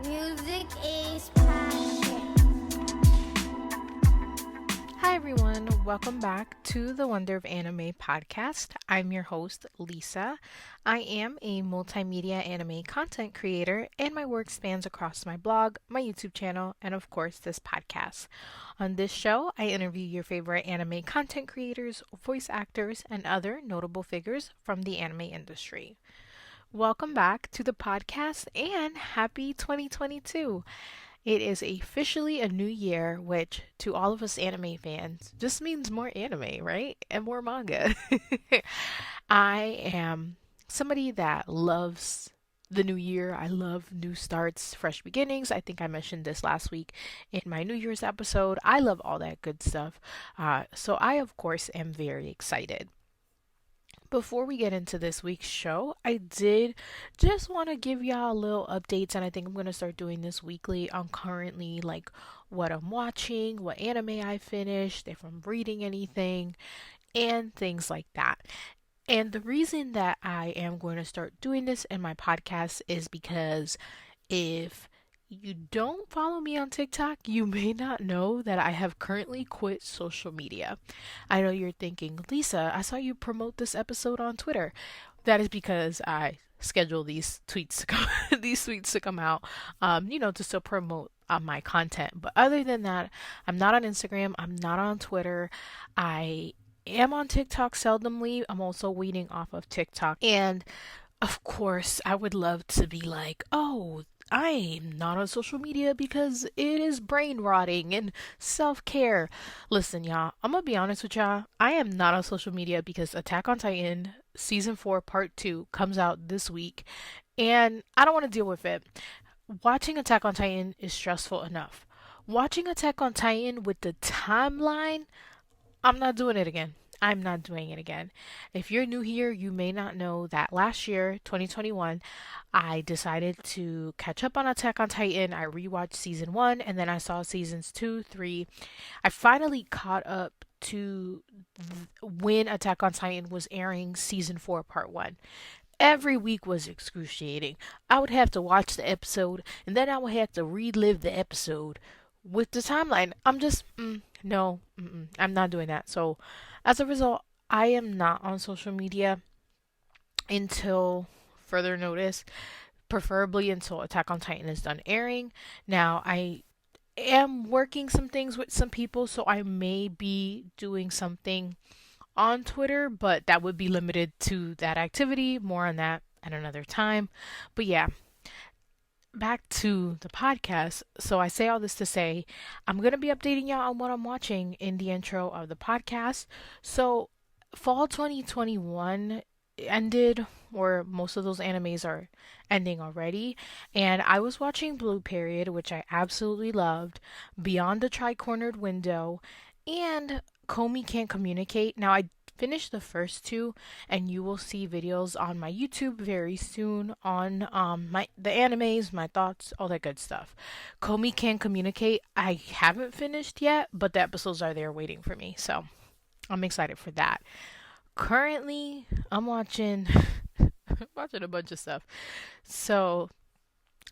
Music is passion. Hi, everyone. Welcome back to the Wonder of Anime podcast. I'm your host, Lisa. I am a multimedia anime content creator, and my work spans across my blog, my YouTube channel, and of course, this podcast. On this show, I interview your favorite anime content creators, voice actors, and other notable figures from the anime industry. Welcome back to the podcast and happy 2022. It is officially a new year, which to all of us anime fans just means more anime, right? And more manga. I am somebody that loves the new year. I love new starts, fresh beginnings. I think I mentioned this last week in my New Year's episode. I love all that good stuff. So I, of course, am very excited. Before we get into this week's show, I did just want to give y'all a little updates, and I think I'm going to start doing this weekly on currently like what I'm watching, what anime I finished, if I'm reading anything, and things like that. And the reason that I am going to start doing this in my podcast is because if you don't follow me on TikTok, you may not know that I have currently quit social media. I know you're thinking, Lisa, I saw you promote this episode on Twitter. That is because I schedule these tweets to come, these tweets to come out, to still promote my content. But other than that, I'm not on Instagram. I'm not on Twitter. I am on TikTok seldomly. I'm also weaning off of TikTok. And of course, I would love to be like, oh, I'm not on social media because it is brain rotting and self care. Listen, y'all, I'm gonna be honest with y'all. I am not on social media because Attack on Titan Season 4 Part 2 comes out this week and I don't want to deal with it. Watching Attack on Titan is stressful enough. Watching Attack on Titan with the timeline, I'm not doing it again. I'm not doing it again. If you're new here, you may not know that last year, 2021, I decided to catch up on Attack on Titan. I rewatched season 1 and then I saw seasons 2, 3. I finally caught up to when Attack on Titan was airing season 4 part 1. Every week was excruciating. I would have to watch the episode and then I would have to relive the episode with the timeline. I'm just no, I'm not doing that. So as a result, I am not on social media until further notice, preferably until Attack on Titan is done airing. Now, I am working some things with some people, so I may be doing something on Twitter, but that would be limited to that activity. More on that at another time. But yeah, back to the podcast. So I say all this to say I'm going to be updating y'all on what I'm watching in the intro of the podcast. So fall 2021 ended, or most of those animes are ending already, and I was watching Blue Period, which I absolutely loved, Beyond the Tri-Cornered Window, and Comey Can't Communicate. Now I finished the first two, and you will see videos on my YouTube very soon on my the animes, my thoughts, all that good stuff. Comey Can't Communicate, I haven't finished yet, but the episodes are there waiting for me, so I'm excited for that. Currently, I'm watching watching a bunch of stuff. So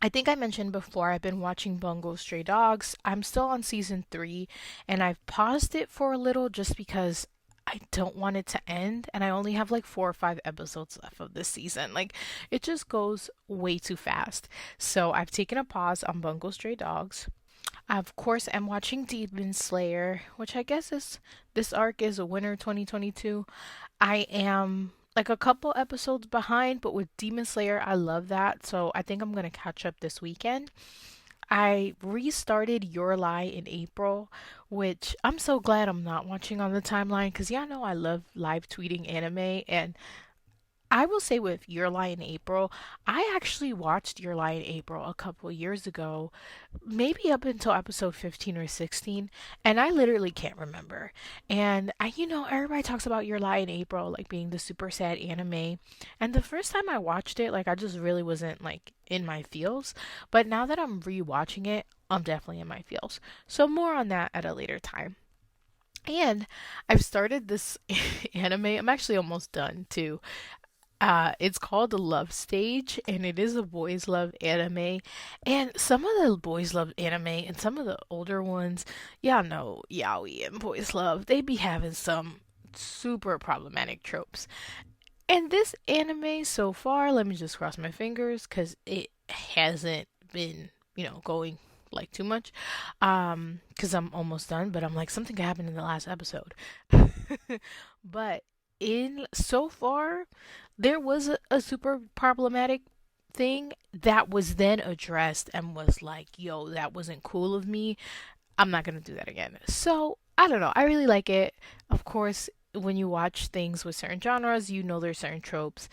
I think I mentioned before I've been watching Bungo Stray Dogs. I'm still on season 3 and I've paused it for a little just because I don't want it to end and I only have like 4 or 5 episodes left of this season. Like it just goes way too fast. So I've taken a pause on Bungo Stray Dogs. I, of course, am watching Demon Slayer, which I guess is this arc is a winter 2022. I am like a couple episodes behind, but with Demon Slayer, I love that. So I think I'm going to catch up this weekend. I restarted Your Lie in April, which I'm so glad I'm not watching on the timeline because y'all know I love live tweeting anime, and I will say with Your Lie in April, I actually watched Your Lie in April a couple years ago, maybe up until episode 15 or 16, and I literally can't remember. And everybody talks about Your Lie in April like being the super sad anime. And the first time I watched it, like I just really wasn't like in my feels. But now that I'm rewatching it, I'm definitely in my feels. So more on that at a later time. And I've started this anime. I'm actually almost done too. It's called The Love Stage, and it is a boys love anime. And some of the boys love anime, and some of the older ones, y'all know yaoi and boys love. They be having some super problematic tropes. And this anime so far, let me just cross my fingers because it hasn't been, going like too much. Because I'm almost done, but I'm like something happened in the last episode. But in so far, there was a super problematic thing that was then addressed and was like, yo, that wasn't cool of me. I'm not gonna do that again. So I don't know. I really like it. Of course, when you watch things with certain genres, you know there's certain tropes.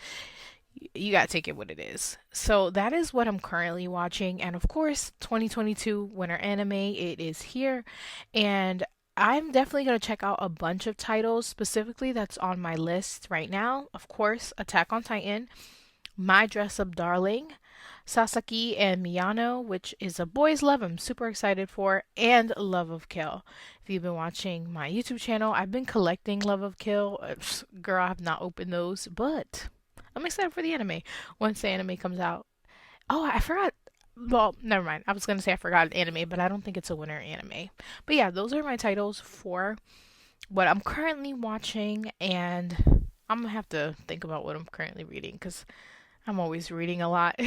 You gotta take it what it is. So that is what I'm currently watching, and of course, 2022 winter anime. It is here, and I'm definitely gonna check out a bunch of titles specifically that's on my list right now. Of course, Attack on Titan, My Dress Up Darling, Sasaki and Miyano, which is a boys' love I'm super excited for, and Love of Kill. If you've been watching my YouTube channel, I've been collecting Love of Kill. Girl, I have not opened those, but I'm excited for the anime once the anime comes out. Oh, I forgot. Well, never mind. I was going to say I forgot an anime, but I don't think it's a winter anime. But yeah, those are my titles for what I'm currently watching, and I'm going to have to think about what I'm currently reading because I'm always reading a lot.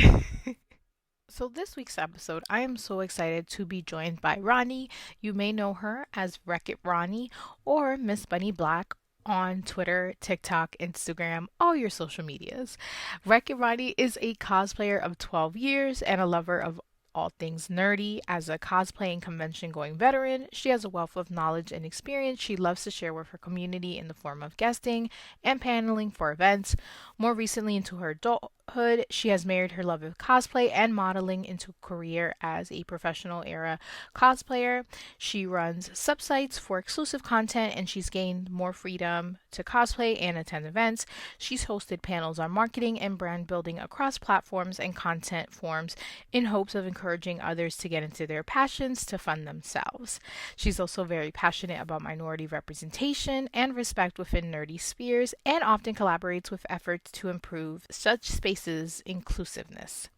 So, this week's episode, I am so excited to be joined by Ronnie. You may know her as Wreck It Ronnie or Miss Bunny Black on Twitter, TikTok, Instagram, all your social medias. Wreck It Ronnie is a cosplayer of 12 years and a lover of all things nerdy. As a cosplay and convention going veteran, she has a wealth of knowledge and experience she loves to share with her community in the form of guesting and paneling for events. More recently, into her adulthood, she has married her love of cosplay and modeling into a career as a professional era cosplayer. She runs subsites for exclusive content and she's gained more freedom to cosplay and attend events. She's hosted panels on marketing and brand building across platforms and content forms in hopes of encouraging others to get into their passions to fund themselves. She's also very passionate about minority representation and respect within nerdy spheres and often collaborates with efforts to improve such spaces' inclusiveness.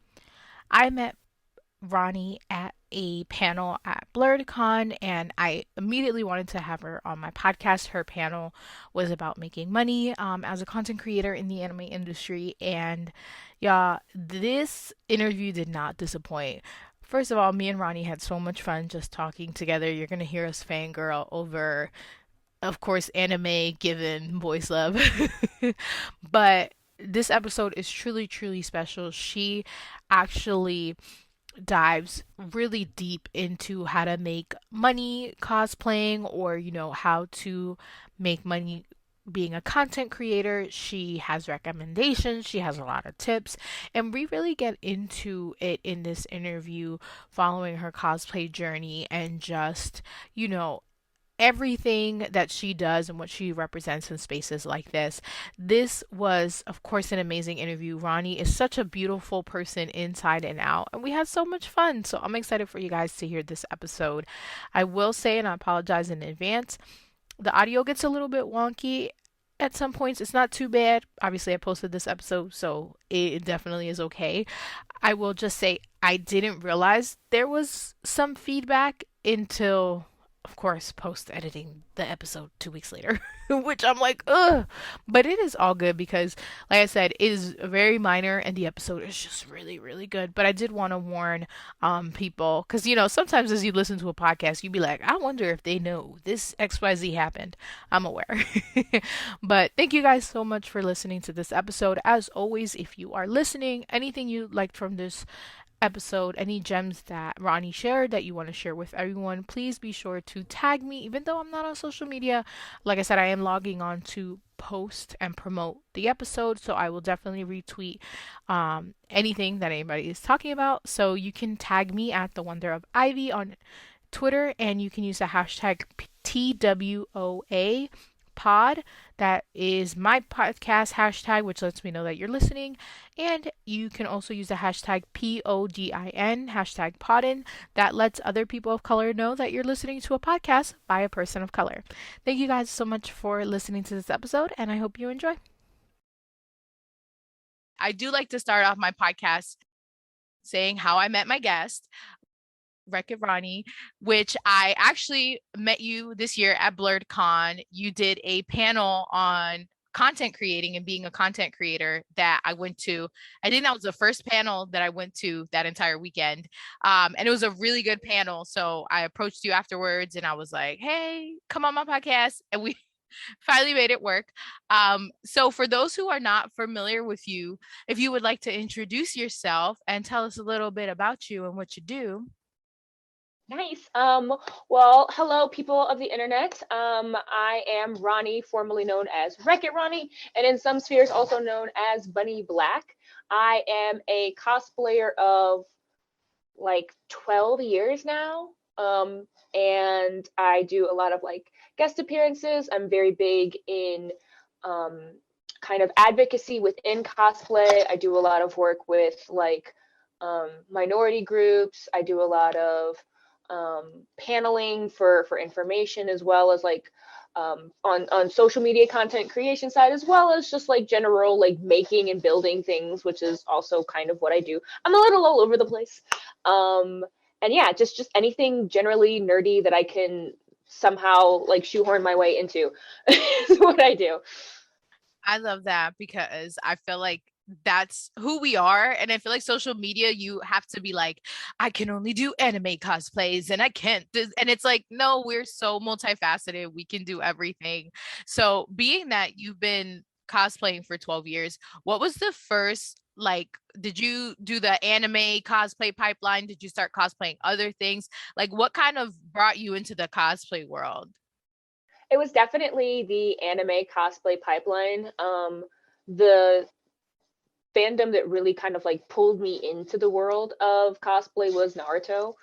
I met Ronnie at a panel at BlurredCon, and I immediately wanted to have her on my podcast. Her panel was about making money as a content creator in the anime industry, and yeah, this interview did not disappoint. First of all, me and Ronnie had so much fun just talking together. You're gonna hear us fangirl over, of course, anime given boys love, but this episode is truly, truly special. She actually dives really deep into how to make money cosplaying or, how to make money being a content creator. She has recommendations, she has a lot of tips, and we really get into it in this interview following her cosplay journey and just, everything that she does and what she represents in spaces like this. This was, of course, an amazing interview. Ronnie is such a beautiful person inside and out, and we had so much fun. So I'm excited for you guys to hear this episode. I will say, and I apologize in advance, the audio gets a little bit wonky at some points. It's not too bad. Obviously, I posted this episode, so it definitely is okay. I will just say I didn't realize there was some feedback until, of course, post editing the episode 2 weeks later, which I'm like, ugh. But it is all good because, like I said, it is very minor and the episode is just really, really good. But I did want to warn people because, sometimes as you listen to a podcast, you'd be like, I wonder if they know this XYZ happened. I'm aware. But thank you guys so much for listening to this episode. As always, if you are listening, anything you liked from this episode, any gems that Ronnie shared that you want to share with everyone, please be sure to tag me. Even though I'm not on social media, like I said, I am logging on to post and promote the episode, so I will definitely retweet anything that anybody is talking about. So you can tag me at the Wonder of Ivy on Twitter, and you can use the hashtag TWOA pod. That is my podcast hashtag, which lets me know that you're listening. And you can also use the hashtag PODIN, hashtag podin. That lets other people of color know that you're listening to a podcast by a person of color. Thank you guys so much for listening to this episode, and I hope you enjoy. I do like to start off my podcast saying how I met my guest, Wreck-It Ronnie, which I actually met you this year at BlurredCon. You did a panel on content creating and being a content creator that I went to. I think that was the first panel that I went to that entire weekend. And it was a really good panel. So I approached you afterwards and I was like, hey, come on my podcast. And we finally made it work. So for those who are not familiar with you, if you would like to introduce yourself and tell us a little bit about you and what you do. Nice. Well, hello, people of the internet. I am Ronnie, formerly known as Wreck-It Ronnie, and in some spheres also known as Bunny Black. I am a cosplayer of like 12 years now. And I do a lot of like guest appearances. I'm very big in um, kind of advocacy within cosplay. I do a lot of work with like minority groups. I do a lot of paneling for information, as well as like on social media content creation side, as well as just like general like making and building things, which is also kind of what I do. I'm a little all over the place. And yeah, just anything generally nerdy that I can somehow like shoehorn my way into is what I do. I love that because I feel like that's who we are. And I feel like social media, you have to be like, I can only do anime cosplays and I can't. And it's like, no, we're so multifaceted. We can do everything. So, being that you've been cosplaying for 12 years, what was the first, like, did you do the anime cosplay pipeline? Did you start cosplaying other things? Like, what kind of brought you into the cosplay world? It was definitely the anime cosplay pipeline. The fandom that really kind of like pulled me into the world of cosplay was Naruto.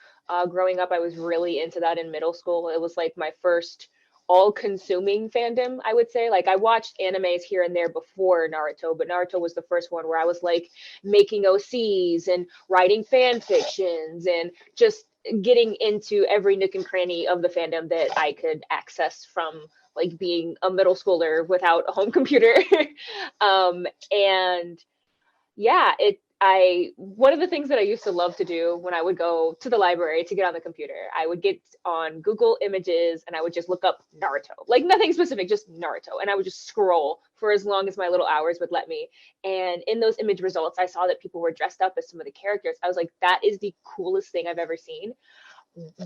Growing up, I was really into that in middle school. It was like my first all-consuming fandom, I would say. Like I watched animes here and there before Naruto, but Naruto was the first one where I was like making OCs and writing fan fictions and just getting into every nook and cranny of the fandom that I could access from like being a middle schooler without a home computer. And yeah, I one of the things that I used to love to do when I would go to the library to get on the computer, I would get on Google Images and I would just look up Naruto. Like nothing specific, just Naruto. And I would just scroll for as long as my little hours would let me. And in those image results, I saw that people were dressed up as some of the characters. I was like, that is the coolest thing I've ever seen.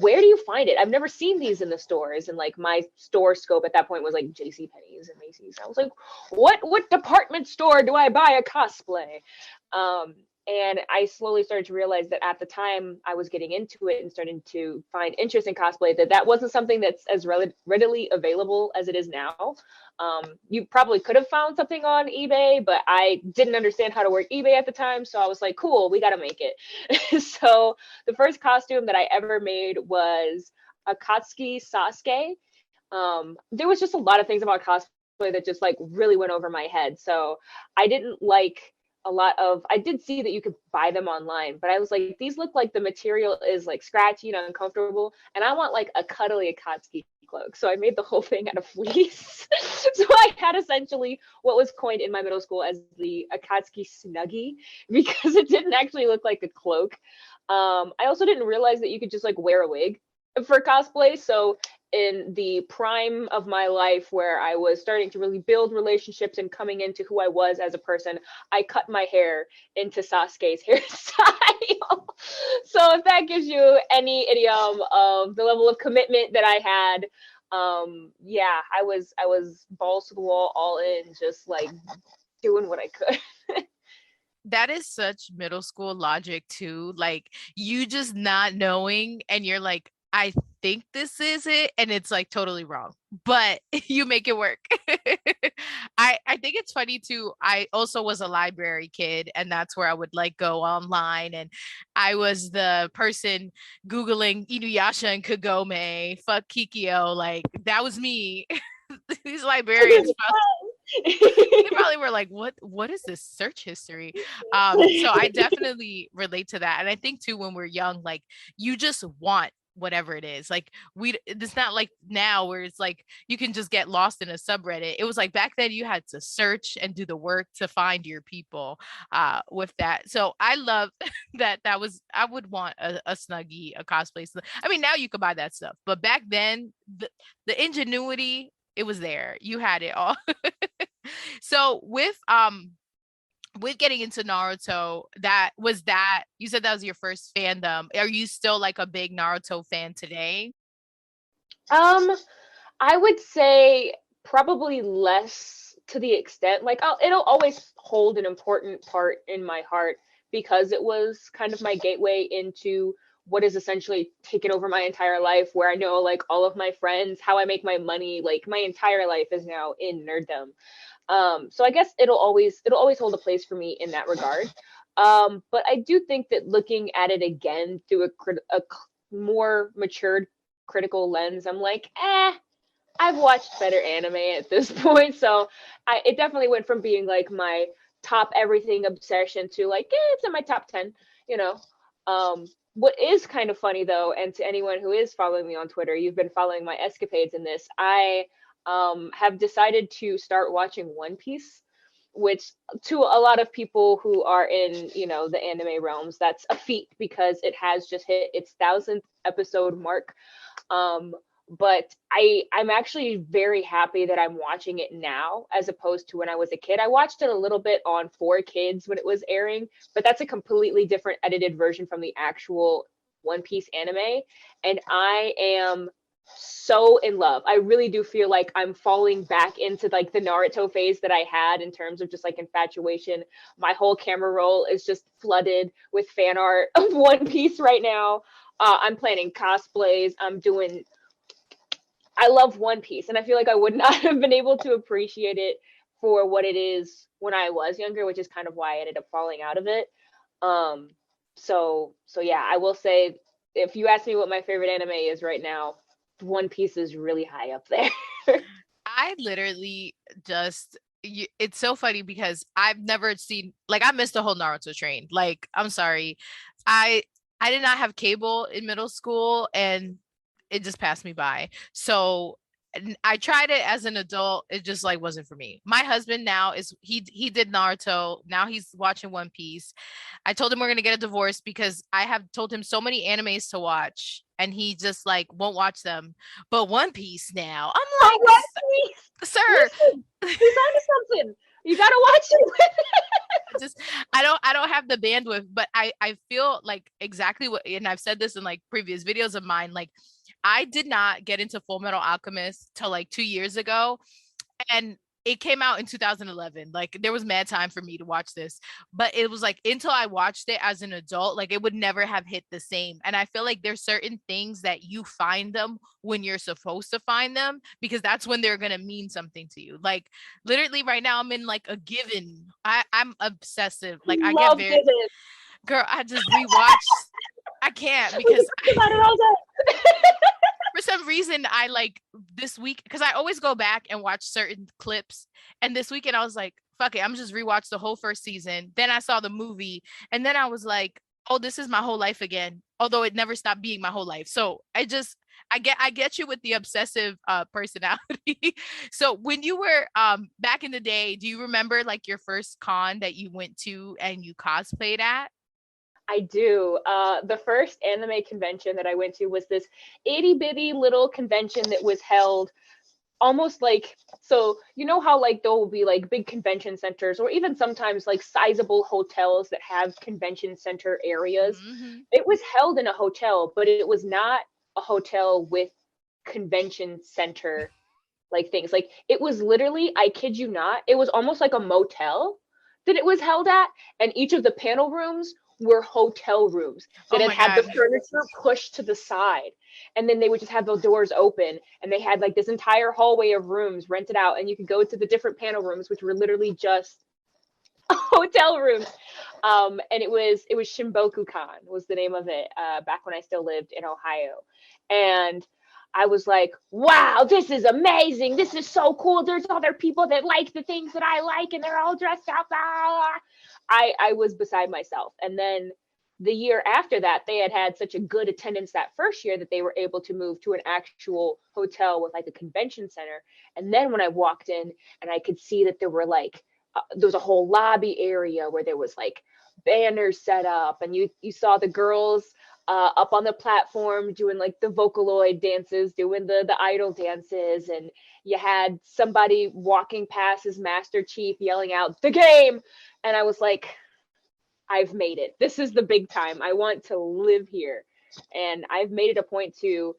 Where do you find it? I've never seen these in the stores. And like my store scope at that point was like JC Penney's and Macy's. I was like, what department store do I buy a cosplay? And I slowly started to realize that at the time I was getting into it and starting to find interest in cosplay, that wasn't something that's as readily available as it is now. You probably could have found something on eBay, but I didn't understand how to work eBay at the time. So I was like, cool, we got to make it. So the first costume that I ever made was Akatsuki Sasuke. There was just a lot of things about cosplay that just like really went over my head. So I didn't like I did see that you could buy them online, but I was like, these look like the material is like scratchy and uncomfortable. And I want like a cuddly Akatsuki cloak. So I made the whole thing out of fleece. So I had essentially what was coined in my middle school as the Akatsuki Snuggie because it didn't actually look like a cloak. I also didn't realize that you could just like wear a wig for cosplay. So in the prime of my life where I was starting to really build relationships and coming into who I was as a person, I cut my hair into Sasuke's hairstyle. So if that gives you any idiom of the level of commitment that I had, yeah, I was balls to the wall, all in, just like doing what I could. That is such middle school logic too. Like you just not knowing and you're like, I think this is it, and it's like totally wrong, but you make it work. I think it's funny too. I also was a library kid, and that's where I would like go online, and I was the person Googling Inuyasha and Kagome, fuck Kikyo, like that was me. These librarians they probably were like, what is this search history? So I definitely relate to that. And I think too, when we're young, like you just want whatever it is. Like it's not like now where it's like you can just get lost in a subreddit. It was like back then you had to search and do the work to find your people with that. So I love that was, I would want a Snuggie, a cosplay. I mean, now you could buy that stuff, but back then the ingenuity, it was there. You had it all. So with getting into Naruto, that you said that was your first fandom. Are you still like a big Naruto fan today? Um, I would say probably less to the extent, like it'll always hold an important part in my heart because it was kind of my gateway into what is essentially taken over my entire life, where I know like all of my friends, how I make my money, like my entire life is now in nerddom. So I guess it'll always hold a place for me in that regard. But I do think that looking at it again through more matured critical lens, I'm like, I've watched better anime at this point. So it definitely went from being like my top everything obsession to like, it's in my top 10, you know. What is kind of funny though, and to anyone who is following me on Twitter, you've been following my escapades in this. I have decided to start watching One Piece, which to a lot of people who are in, the anime realms, that's a feat because it has just hit its 1,000th episode mark. But I'm actually very happy that I'm watching it now as opposed to when I was a kid. I watched it a little bit on 4Kids when it was airing, but that's a completely different edited version from the actual One Piece anime. And I am so in love. I really do feel like I'm falling back into like the Naruto phase that I had in terms of just like infatuation. My whole camera roll is just flooded with fan art of One Piece right now. I'm planning cosplays. I love One Piece, and I feel like I would not have been able to appreciate it for what it is when I was younger, which is kind of why I ended up falling out of it. So yeah, I will say if you ask me what my favorite anime is right now, One Piece is really high up there. I literally just it's so funny because I've never seen, like, I missed the whole Naruto train. Like, I'm sorry. I I did not have cable in middle school and it just passed me by. So I tried it as an adult. It just like wasn't for me. My husband now he did Naruto. Now he's watching One Piece. I told him we're gonna get a divorce because I have told him so many animes to watch and he just like won't watch them. But One Piece now. I'm Oh, like, One Piece! sir, Listen, he's onto something. You gotta watch it. just I don't have the bandwidth, but I feel like exactly what, and I've said this in like previous videos of mine, like I did not get into Full Metal Alchemist till like 2 years ago, and it came out in 2011. Like there was mad time for me to watch this, but it was like until I watched it as an adult, like it would never have hit the same. And I feel like there's certain things that you find them when you're supposed to find them because that's when they're gonna mean something to you. Like literally right now I'm in like a Given. I'm obsessive. Like I get Love very, Given. girl, I just rewatched. I can't We can because talk about it all day. for some reason I like this week because I always go back and watch certain clips. And this weekend I was like, fuck it, I'm just rewatch the whole first season. Then I saw the movie and then I was like, oh, this is my whole life again. Although it never stopped being my whole life. So I get you with the obsessive personality. So when you were back in the day, do you remember like your first con that you went to and you cosplayed at? I do. The first anime convention that I went to was this itty bitty little convention that was held almost like, so you know how like there will be like big convention centers or even sometimes like sizable hotels that have convention center areas. Mm-hmm. It was held in a hotel, but it was not a hotel with convention center like things. Like it was literally, I kid you not, it was almost like a motel that it was held at, and each of the panel rooms were hotel rooms that Oh had my had the God. furniture pushed to the side, and then they would just have the doors open, and they had like this entire hallway of rooms rented out, and you could go to the different panel rooms, which were literally just hotel rooms. And it was Shimboku Con was the name of it, back when I still lived in Ohio, and I was like, wow, this is amazing. This is so cool. There's other people that like the things that I like and they're all dressed up. Ah. I was beside myself. And then the year after that, they had such a good attendance that first year that they were able to move to an actual hotel with like a convention center. And then when I walked in and I could see that there were like, there was a whole lobby area where there was like banners set up, and you saw the girls up on the platform doing like the Vocaloid dances, doing the idol dances, and you had somebody walking past as Master Chief yelling out the game, and I was like, I've made it. This is the big time. I want to live here. And I've made it a point to,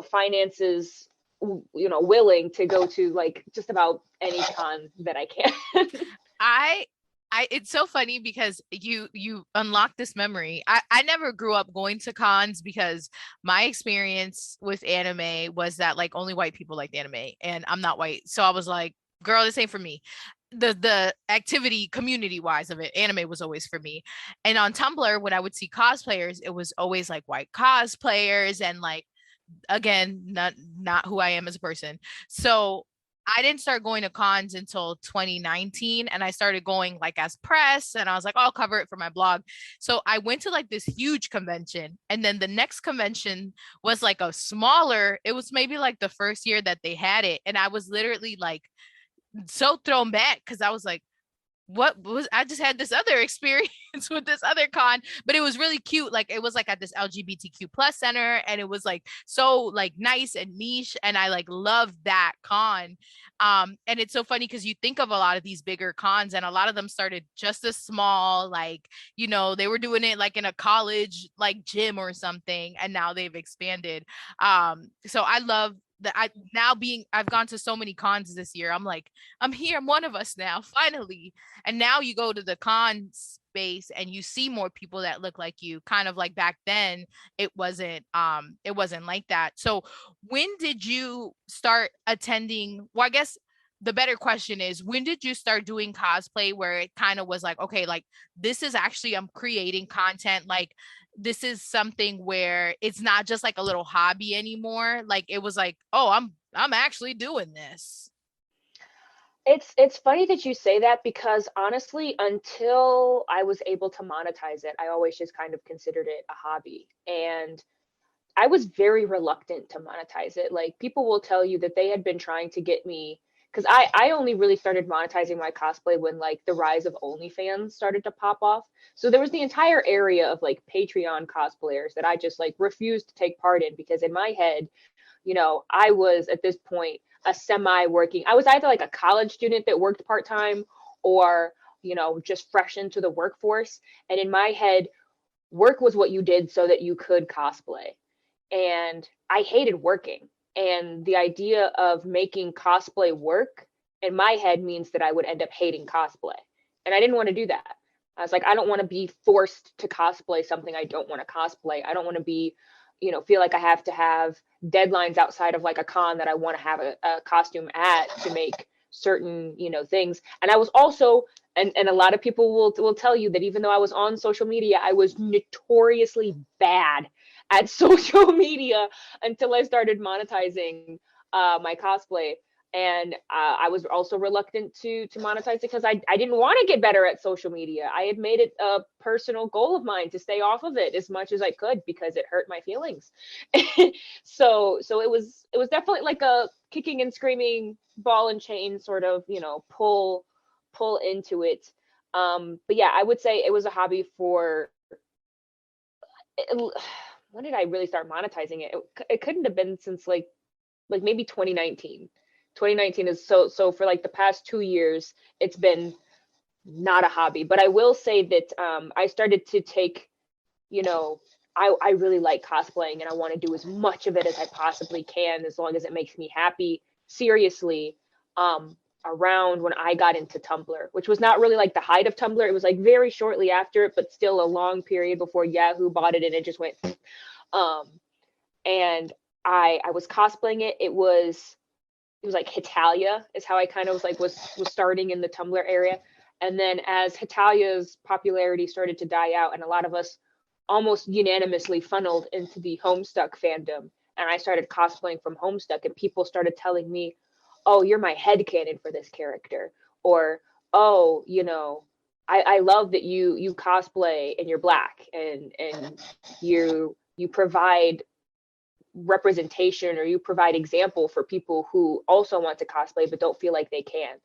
finances, willing to go to like just about any con that I can. I it's so funny because you unlock this memory. I never grew up going to cons because my experience with anime was that like only white people liked anime and I'm not white. So I was like, girl, this ain't for me. The activity community wise of it, anime was always for me. And on Tumblr, when I would see cosplayers, it was always like white cosplayers and like again, not who I am as a person. So I didn't start going to cons until 2019 and I started going like as press and I was like, oh, I'll cover it for my blog. So I went to like this huge convention and then the next convention was like a smaller, it was maybe like the first year that they had it. And I was literally like so thrown back because I was like, what was I just had this other experience with this other con, but it was really cute. Like it was like at this LGBTQ plus center and it was like so like nice and niche. And I like love that con. And it's so funny because you think of a lot of these bigger cons and a lot of them started just as small, like, they were doing it like in a college like gym or something, and now they've expanded. So I love that I've gone to so many cons this year. I'm like, I'm here, I'm one of us now, finally. And now you go to the con space and you see more people that look like you, kind of like back then it wasn't like that. So when did you start attending? Well, I guess the better question is, when did you start doing cosplay where it kind of was like, okay, like this is actually, I'm creating content, like this is something where it's not just like a little hobby anymore. Like it was like, oh, I'm actually doing this. It's funny that you say that because honestly, until I was able to monetize it, I always just kind of considered it a hobby. And I was very reluctant to monetize it. Like people will tell you that they had been trying to get me, because I only really started monetizing my cosplay when like the rise of OnlyFans started to pop off. So there was the entire area of like Patreon cosplayers that I just like refused to take part in because in my head, I was at this point a semi working, I was either like a college student that worked part time or, just fresh into the workforce. And in my head, work was what you did so that you could cosplay. And I hated working. And the idea of making cosplay work in my head means that I would end up hating cosplay. And I didn't want to do that. I was like, I don't want to be forced to cosplay something I don't want to cosplay. I don't want to be, feel like I have to have deadlines outside of like a con that I want to have a costume at to make certain, things. And I was also, and a lot of people will tell you that even though I was on social media, I was notoriously bad at social media until I started monetizing my cosplay. And I was also reluctant to monetize it because I didn't want to get better at social media. I had made it a personal goal of mine to stay off of it as much as I could because it hurt my feelings. So it was definitely like a kicking and screaming ball and chain sort of, pull into it. But yeah, I would say it was a hobby for when did I really start monetizing it? It couldn't have been since like maybe 2019. 2019 is so for like the past 2 years, it's been not a hobby. But I will say that I started to take, I really like cosplaying and I want to do as much of it as I possibly can as long as it makes me happy. Seriously, around when I got into Tumblr, which was not really like the height of Tumblr. It was like very shortly after it, but still a long period before Yahoo bought it and it just went. And I was cosplaying it. It was like Hitalia is how I kind of was starting in the Tumblr area. And then as Hitalia's popularity started to die out and a lot of us almost unanimously funneled into the Homestuck fandom, and I started cosplaying from Homestuck and people started telling me, oh, you're my headcanon for this character, or oh, I love that you cosplay and you're Black, and you provide representation, or you provide example for people who also want to cosplay but don't feel like they can.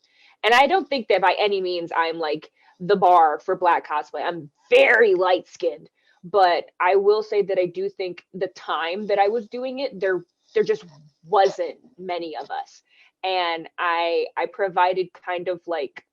And I don't think that by any means I'm like the bar for Black cosplay. I'm very light skinned, but I will say that I do think the time that I was doing it, there just wasn't many of us, and I provided kind of like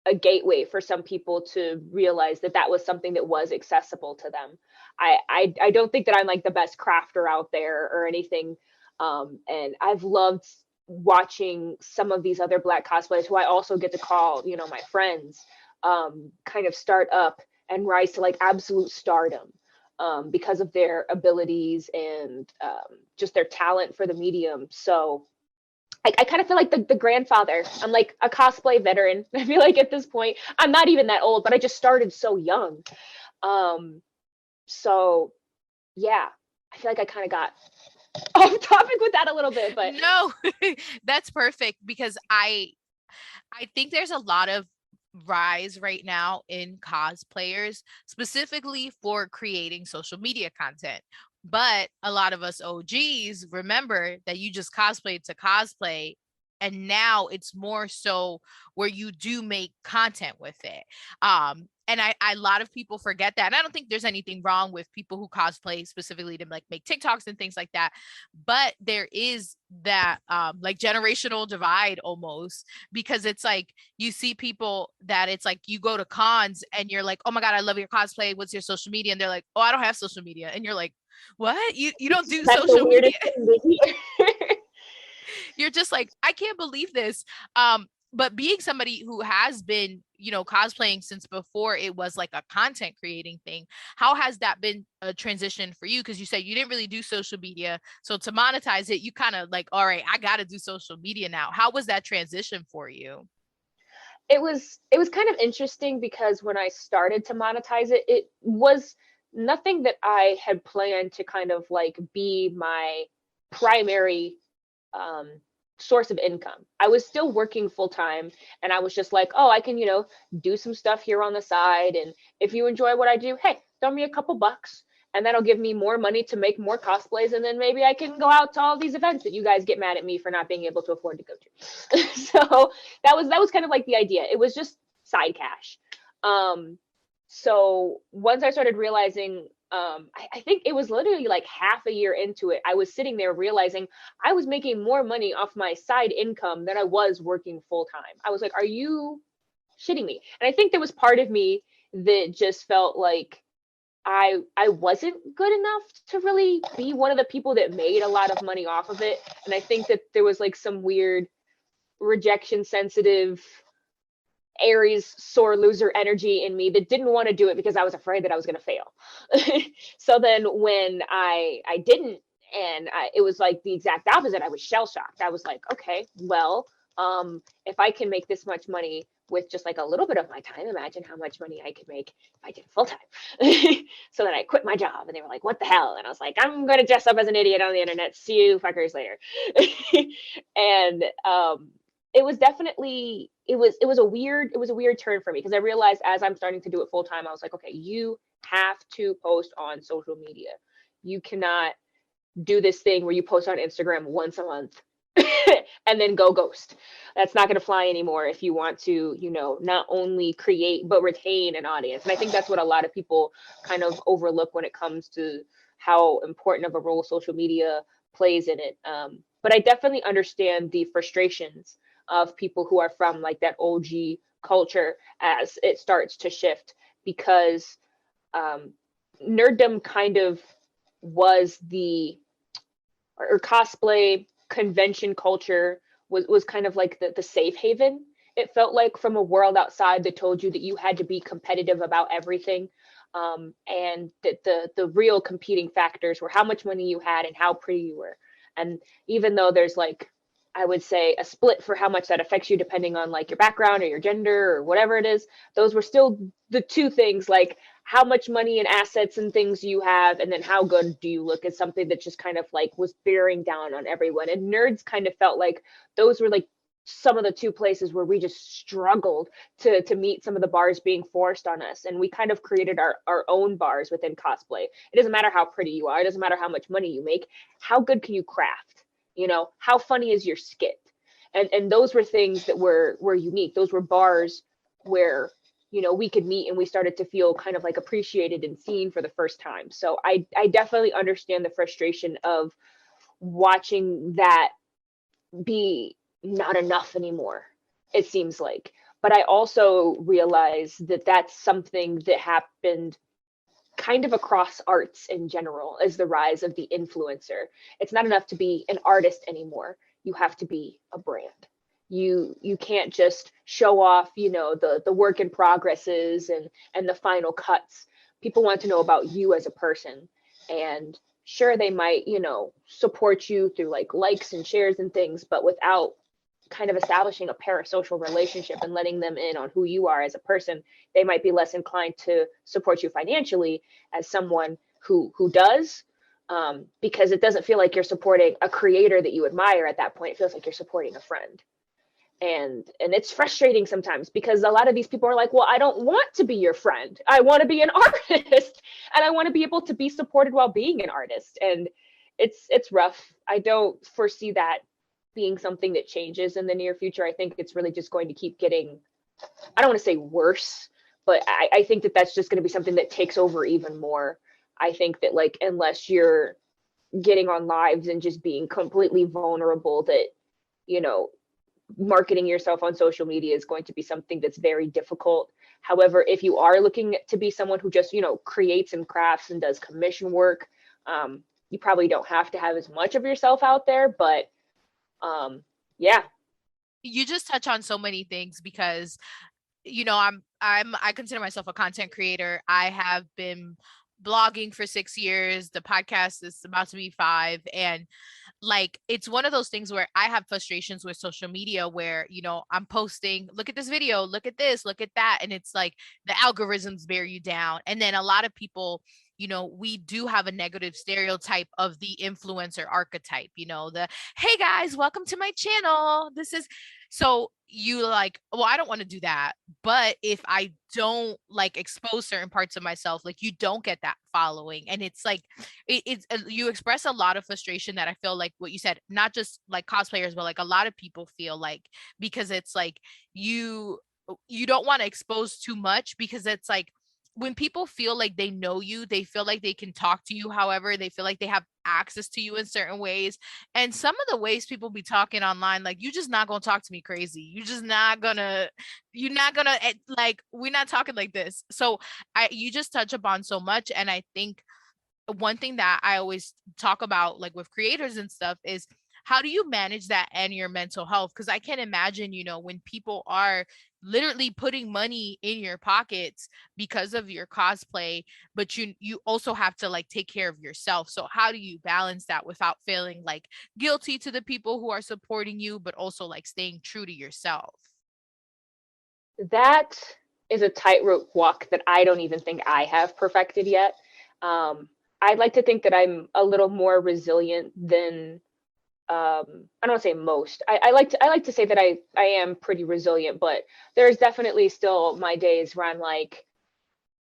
a gateway for some people to realize that that was something that was accessible to them. I don't think that I'm like the best crafter out there or anything. And I've loved watching some of these other Black cosplayers who I also get to call, you know, my friends, kind of start up and rise to like absolute stardom, because of their abilities and just their talent for the medium. So I kind of feel like the grandfather. I'm like a cosplay veteran. I feel like at this point, I'm not even that old, but I just started so young. So yeah, I feel like I kind of got off topic with that a little bit, but No, that's perfect, because I think there's a lot of rise right now in cosplayers, specifically for creating social media content. But a lot of us OGs remember that you just cosplayed to cosplay. And now it's more so where you do make content with it. And a lot of people forget that. And I don't think there's anything wrong with people who cosplay specifically to like make TikToks and things like that. But there is that like generational divide almost, because it's like you see people that it's like you go to cons and you're like, oh my God, I love your cosplay. What's your social media? And they're like, oh, I don't have social media. And you're like, what? You don't do that's the social media? weirdest thing to hear. You're just like, I can't believe this. But being somebody who has been, you know, cosplaying since before it was like a content creating thing, how has that been a transition for you? Because you said you didn't really do social media. So to monetize it, you kind of like, all right, I got to do social media now. How was that transition for you? It was kind of interesting because when I started to monetize it, it was nothing that I had planned to kind of like be my primary um, source of income. I was still working full time, and I was just like, oh, I can, you know, do some stuff here on the side. And if you enjoy what I do, hey, throw me a couple bucks. And that'll give me more money to make more cosplays. And then maybe I can go out to all these events that you guys get mad at me for not being able to afford to go to. So that was kind of like the idea. It was just side cash. So once I started realizing, I think it was literally like half a year into it, I was sitting there realizing I was making more money off my side income than I was working full time. I was like, are you shitting me? And I think there was part of me that just felt like I wasn't good enough to really be one of the people that made a lot of money off of it. And I think that there was like some weird rejection sensitive Aries sore loser energy in me that didn't want to do it because I was afraid that I was going to fail. So then when I didn't, and it was like the exact opposite. I was shell shocked. I was like, okay, well, if I can make this much money with just like a little bit of my time, imagine how much money I could make if I did it full time. So then I quit my job, and they were like, what the hell? And I was like, I'm going to dress up as an idiot on the internet. See you fuckers later. And it was definitely it was a weird turn for me, because I realized as I'm starting to do it full time, I was like, okay, you have to post on social media. You cannot do this thing where you post on Instagram once a month and then go ghost. That's not going to fly anymore if you want to, you know, not only create but retain an audience. And I think that's what a lot of people kind of overlook when it comes to how important of a role social media plays in it. But I definitely understand the frustrations of people who are from like that OG culture as it starts to shift, because nerddom kind of was or cosplay convention culture was kind of like the safe haven. It felt like, from a world outside that told you that you had to be competitive about everything, and that the real competing factors were how much money you had and how pretty you were. And even though there's like, I would say, a split for how much that affects you depending on like your background or your gender or whatever it is, those were still the two things, like how much money and assets and things you have, and then how good do you look, is something that just kind of like was bearing down on everyone. And nerds kind of felt like those were like some of the two places where we just struggled to meet some of the bars being forced on us. And we kind of created our own bars within cosplay. It doesn't matter how pretty you are. It doesn't matter how much money you make. How good can you craft? You know, how funny is your skit? And those were things that were unique. Those were bars where, you know, we could meet and we started to feel kind of like appreciated and seen for the first time. So I definitely understand the frustration of watching that be not enough anymore, it seems like. But I also realize that that's something that happened kind of across arts in general, as the rise of the influencer. It's not enough to be an artist anymore. You have to be a brand. You can't just show off, you know, the work in progresses and the final cuts. People want to know about you as a person. And sure, they might, you know, support you through like likes and shares and things, but without kind of establishing a parasocial relationship and letting them in on who you are as a person, they might be less inclined to support you financially as someone who does, because it doesn't feel like you're supporting a creator that you admire at that point. It feels like you're supporting a friend. And it's frustrating sometimes because a lot of these people are like, well, I don't want to be your friend. I want to be an artist and I want to be able to be supported while being an artist. And it's rough. I don't foresee that being something that changes in the near future. I think it's really just going to keep getting, I don't want to say worse, but I think that that's just going to be something that takes over even more. I think that like, unless you're getting on lives and just being completely vulnerable, that, you know, marketing yourself on social media is going to be something that's very difficult. However, if you are looking to be someone who just, you know, creates and crafts and does commission work, you probably don't have to have as much of yourself out there, but yeah. You just touch on so many things because, you know, I consider myself a content creator. I have been blogging for 6 years. The podcast is about to be 5. And like, it's one of those things where I have frustrations with social media where, you know, I'm posting, look at this video, look at this, look at that. And it's like the algorithms bear you down. And then a lot of people, you know, we do have a negative stereotype of the influencer archetype, you know, the, hey guys, welcome to my channel. This is, so you like, well, I don't want to do that. But if I don't like expose certain parts of myself, like you don't get that following. And it's like, it's you express a lot of frustration that I feel like what you said, not just like cosplayers, but like a lot of people feel like, because it's like you don't want to expose too much because it's like, when people feel like they know you, they feel like they can talk to you. However, they feel like they have access to you in certain ways. And some of the ways people be talking online, like, you just not gonna talk to me crazy. You're not gonna like, we're not talking like this. So you just touch upon so much. And I think one thing that I always talk about, like with creators and stuff, is how do you manage that and your mental health? Because I can imagine, you know, when people are literally putting money in your pockets because of your cosplay, but you also have to like take care of yourself. So how do you balance that without feeling like guilty to the people who are supporting you, but also like staying true to yourself? That is a tightrope walk that I don't even think I have perfected yet. I'd like to think that I'm a little more resilient than, I don't want to say most. I like to say that I am pretty resilient, but there's definitely still my days where I'm like,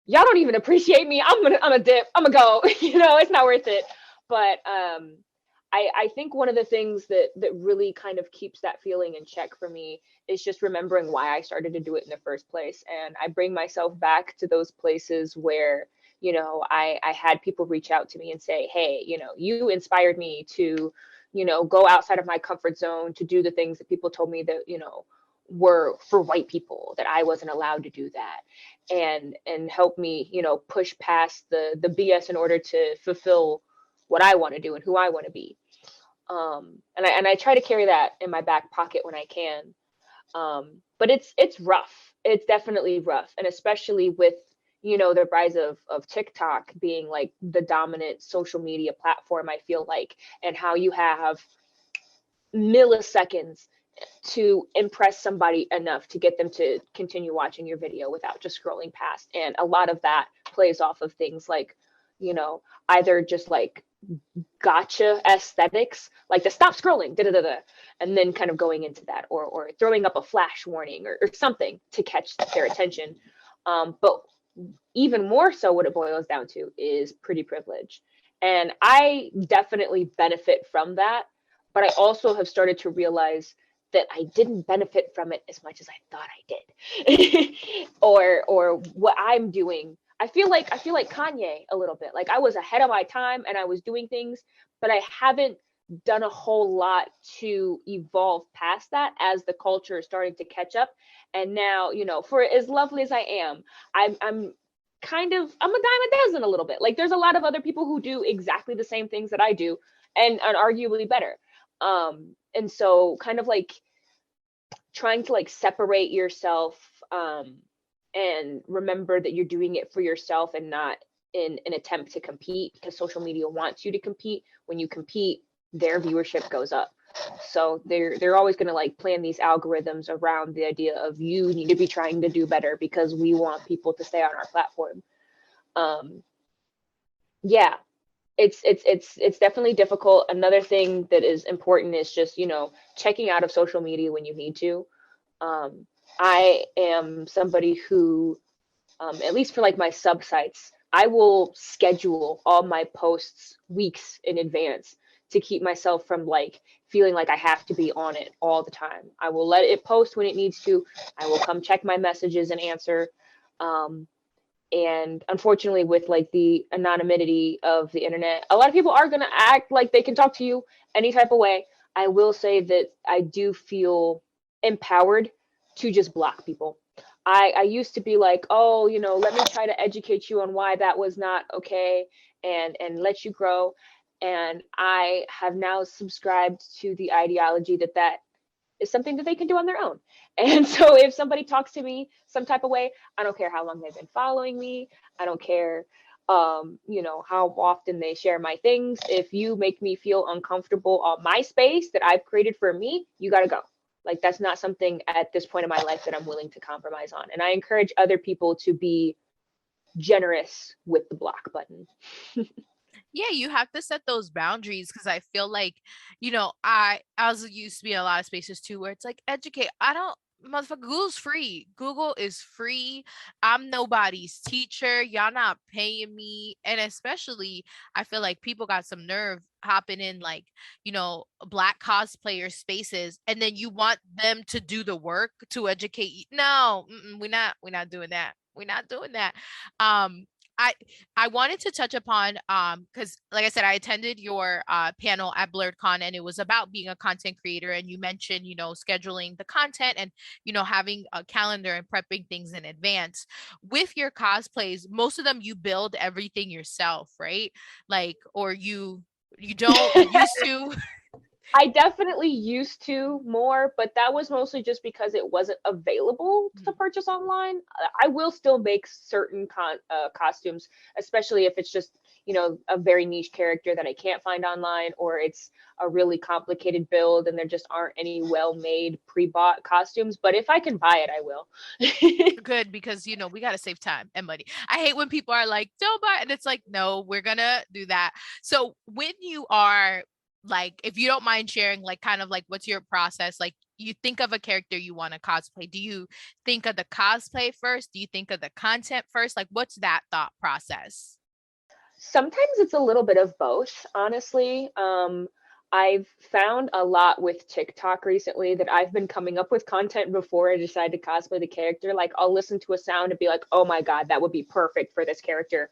y'all don't even appreciate me. I'm gonna dip. I'm gonna go. You know, it's not worth it. But I think one of the things that really kind of keeps that feeling in check for me is just remembering why I started to do it in the first place. And I bring myself back to those places where, you know, I had people reach out to me and say, hey, you know, you inspired me to, you know, go outside of my comfort zone, to do the things that people told me that, you know, were for white people, that I wasn't allowed to do that, and help me, you know, push past the BS in order to fulfill what I want to do and who I want to be. And I try to carry that in my back pocket when I can. But it's rough. It's definitely rough. And especially with, you know, the rise of TikTok being like the dominant social media platform, I feel like, and how you have milliseconds to impress somebody enough to get them to continue watching your video without just scrolling past. And a lot of that plays off of things like, you know, either just like gotcha aesthetics, like the stop scrolling, da da da da, and then kind of going into that, or throwing up a flash warning or something to catch their attention. But even more so, what it boils down to is pretty privilege. And I definitely benefit from that. But I also have started to realize that I didn't benefit from it as much as I thought I did. Or what I'm doing. I feel like Kanye a little bit. Like I was ahead of my time and I was doing things, but I haven't done a whole lot to evolve past that as the culture is starting to catch up. And now, for as lovely as I am, I'm I'm a dime a dozen a little bit. Like there's a lot of other people who do exactly the same things that I do, and arguably better. And so kind of like trying to like separate yourself, and remember that you're doing it for yourself and not in an attempt to compete, because social media wants you to compete. When you compete, their viewership goes up. So they're always going to like plan these algorithms around the idea of you need to be trying to do better because we want people to stay on our platform. Yeah, it's definitely difficult. Another thing that is important is just, checking out of social media when you need to. I am somebody who, at least for like my sub sites, I will schedule all my posts weeks in advance to keep myself from like feeling like I have to be on it all the time. I will let it post when it needs to. I will come check my messages and answer. And unfortunately, with like the anonymity of the internet, a lot of people are going to act like they can talk to you any type of way. I will say that I do feel empowered to just block people. I used to be like, oh, let me try to educate you on why that was not okay, and let you grow. And I have now subscribed to the ideology that that is something that they can do on their own. And so if somebody talks to me some type of way, I don't care how long they've been following me. I don't care, how often they share my things. If you make me feel uncomfortable on my space that I've created for me, you got to go. Like that's not something at this point in my life that I'm willing to compromise on. And I encourage other people to be generous with the block button. Yeah, you have to set those boundaries because I feel like, I also used to be in a lot of spaces too where it's like educate. I don't motherfucker, Google's free. Google is free. I'm nobody's teacher. Y'all not paying me. And especially I feel like people got some nerve hopping in like, black cosplayer spaces and then you want them to do the work to educate you. No, we're not doing that. We're not doing that. Um I I wanted to touch upon because like I said, I attended your panel at BlurredCon and it was about being a content creator and you mentioned, scheduling the content and having a calendar and prepping things in advance. With your cosplays, most of them you build everything yourself, right? Like or you don't used to. I definitely used to more, but that was mostly just because it wasn't available to purchase online. I will still make certain costumes, especially if it's just, a very niche character that I can't find online, or it's a really complicated build and there just aren't any well-made pre-bought costumes. But if I can buy it, I will. Good, because we got to save time and money. I hate when people are like don't buy, and it's like no, we're gonna do that. So when you are like, if you don't mind sharing, like kind of like what's your process, like you think of a character you want to cosplay, do you think of the cosplay first, do you think of the content first, like what's that thought process? Sometimes it's a little bit of both, honestly. I've found a lot with TikTok recently that I've been coming up with content before I decide to cosplay the character. Like I'll listen to a sound and be like, oh my God, that would be perfect for this character.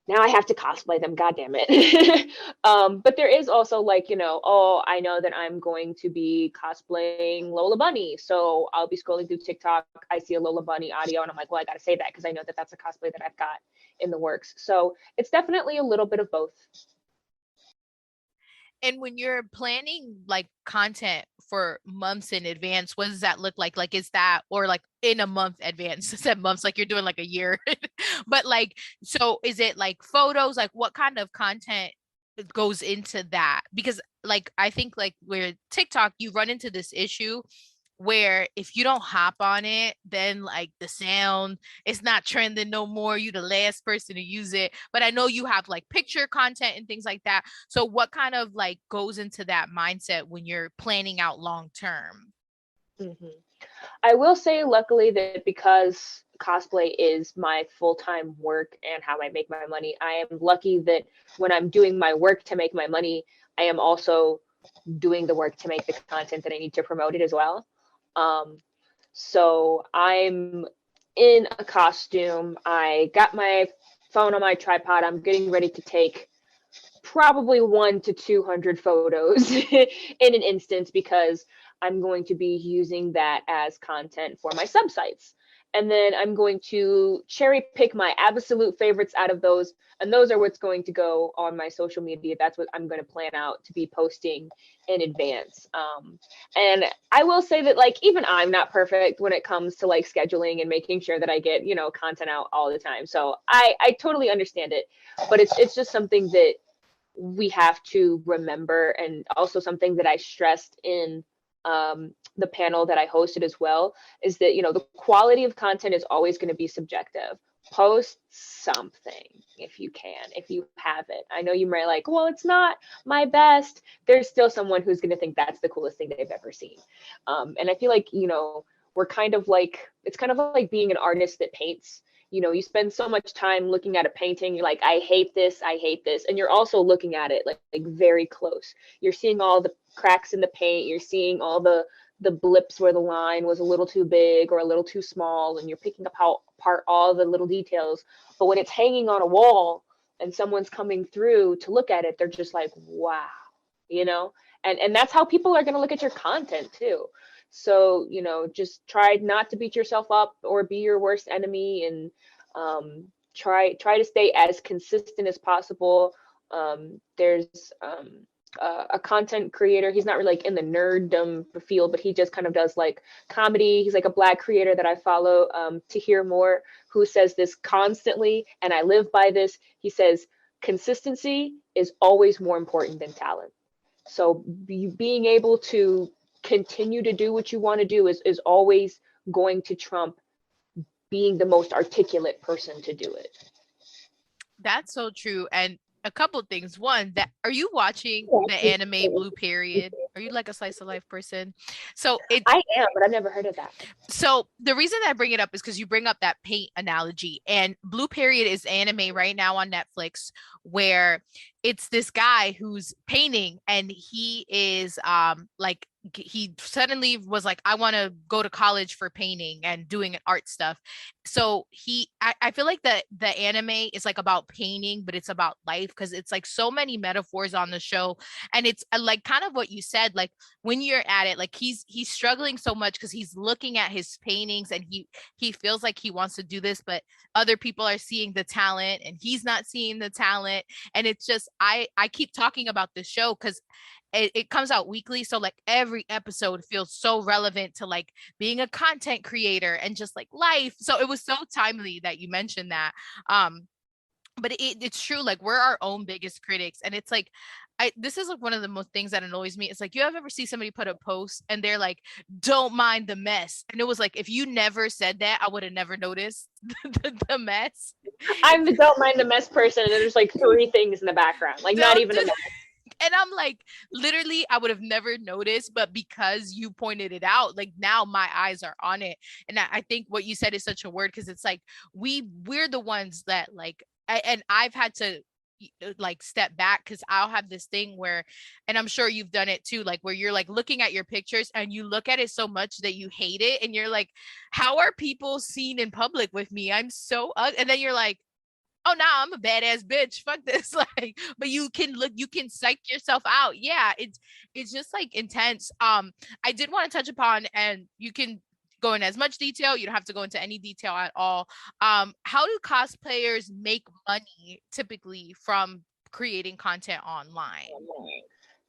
Now I have to cosplay them, god damn it. But there is also like, oh, I know that I'm going to be cosplaying Lola Bunny, so I'll be scrolling through TikTok, I see a Lola Bunny audio and I'm like, well, I gotta say that because I know that that's a cosplay that I've got in the works. So it's definitely a little bit of both. And when you're planning like content for months in advance, what does that look like? Like, is that, or like in a month advance? I said months, like you're doing like a year. But like, so is it like photos? Like, what kind of content goes into that? Because like, I think like where TikTok, you run into this issue where if you don't hop on it, then like the sound, it's not trending no more. You the last person to use it. But I know you have like picture content and things like that. So what kind of like goes into that mindset when you're planning out long term? Mhm. I will say, luckily, that because cosplay is my full-time work and how I make my money, I am lucky that when I'm doing my work to make my money, I am also doing the work to make the content that I need to promote it as well. Um, so I'm in a costume. I got my phone on my tripod. I'm getting ready to take probably 1 to 200 photos in an instance, because I'm going to be using that as content for my subsites. And then I'm going to cherry pick my absolute favorites out of those. And those are what's going to go on my social media. That's what I'm going to plan out to be posting in advance. And I will say that, like, even I'm not perfect when it comes to like scheduling and making sure that I get, content out all the time. So I totally understand it, but it's just something that we have to remember, and also something that I stressed in the panel that I hosted as well, is that the quality of content is always going to be subjective. Post something if you can, if you have it. I know you might like, well, it's not my best. There's still someone who's going to think that's the coolest thing they've ever seen. And I feel like we're kind of like, it's kind of like being an artist that paints. You spend so much time looking at a painting, you're like, I hate this, and you're also looking at it like very close. You're seeing all the cracks in the paint, you're seeing all the blips where the line was a little too big or a little too small, and you're picking apart all the little details. But when it's hanging on a wall and someone's coming through to look at it, they're just like, wow, and that's how people are going to look at your content too. So, just try not to beat yourself up or be your worst enemy, and try to stay as consistent as possible. There's a content creator. He's not really like in the nerddom field, but he just kind of does like comedy. He's like a Black creator that I follow, To Hear More, who says this constantly, and I live by this. He says consistency is always more important than talent. So being able to continue to do what you want to do is always going to trump being the most articulate person to do it. That's so true. And a couple things. One, that are you watching the anime Blue Period? Are you like a slice of life person? So I am, but I've never heard of that. So the reason I bring it up is because you bring up that paint analogy, and Blue Period is anime right now on Netflix, where it's this guy who's painting, and he is like he suddenly was like, I want to go to college for painting and doing art stuff. So I feel like the anime is like about painting, but it's about life, because it's like so many metaphors on the show. And it's like kind of what you said, like when you're at it, like he's struggling so much because he's looking at his paintings, and he feels like he wants to do this, but other people are seeing the talent and he's not seeing the talent. And it's just, I keep talking about this show because it comes out weekly, so like every episode feels so relevant to like being a content creator and just like life. So it was so timely that you mentioned that. But it's true, like we're our own biggest critics, and it's like this is like one of the most things that annoys me. It's like, you ever see somebody put a post and they're like, don't mind the mess, and it was like, if you never said that, I would have never noticed the mess. I'm the don't mind the mess person, and there's like 3 things in the background, like not even a mess. And I'm like, literally, I would have never noticed, but because you pointed it out, like now my eyes are on it. And I think what you said is such a word, because it's like we're the ones that like, and I've had to like step back, because I'll have this thing where, and I'm sure you've done it too, like where you're like looking at your pictures and you look at it so much that you hate it, and you're like, how are people seen in public with me? I'm so and then you're like, oh, nah, I'm a badass bitch, fuck this. Like, but you can psych yourself out. Yeah, it's just like intense. I did want to touch upon, and you can go in as much detail, you don't have to go into any detail at all. How do cosplayers make money typically from creating content online?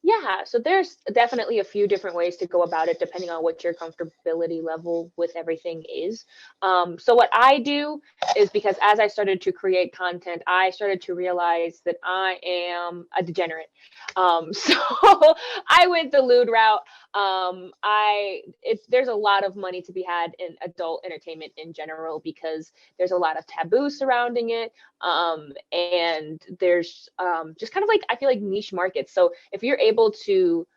Yeah, so there's definitely a few different ways to go about it, depending on what your comfortability level with everything is. So what I do is, because as I started to create content, I started to realize that I am a degenerate. So I went the lewd route. There's a lot of money to be had in adult entertainment in general because there's a lot of taboo surrounding it. And there's just kind of like, I feel like niche markets. So if you're able to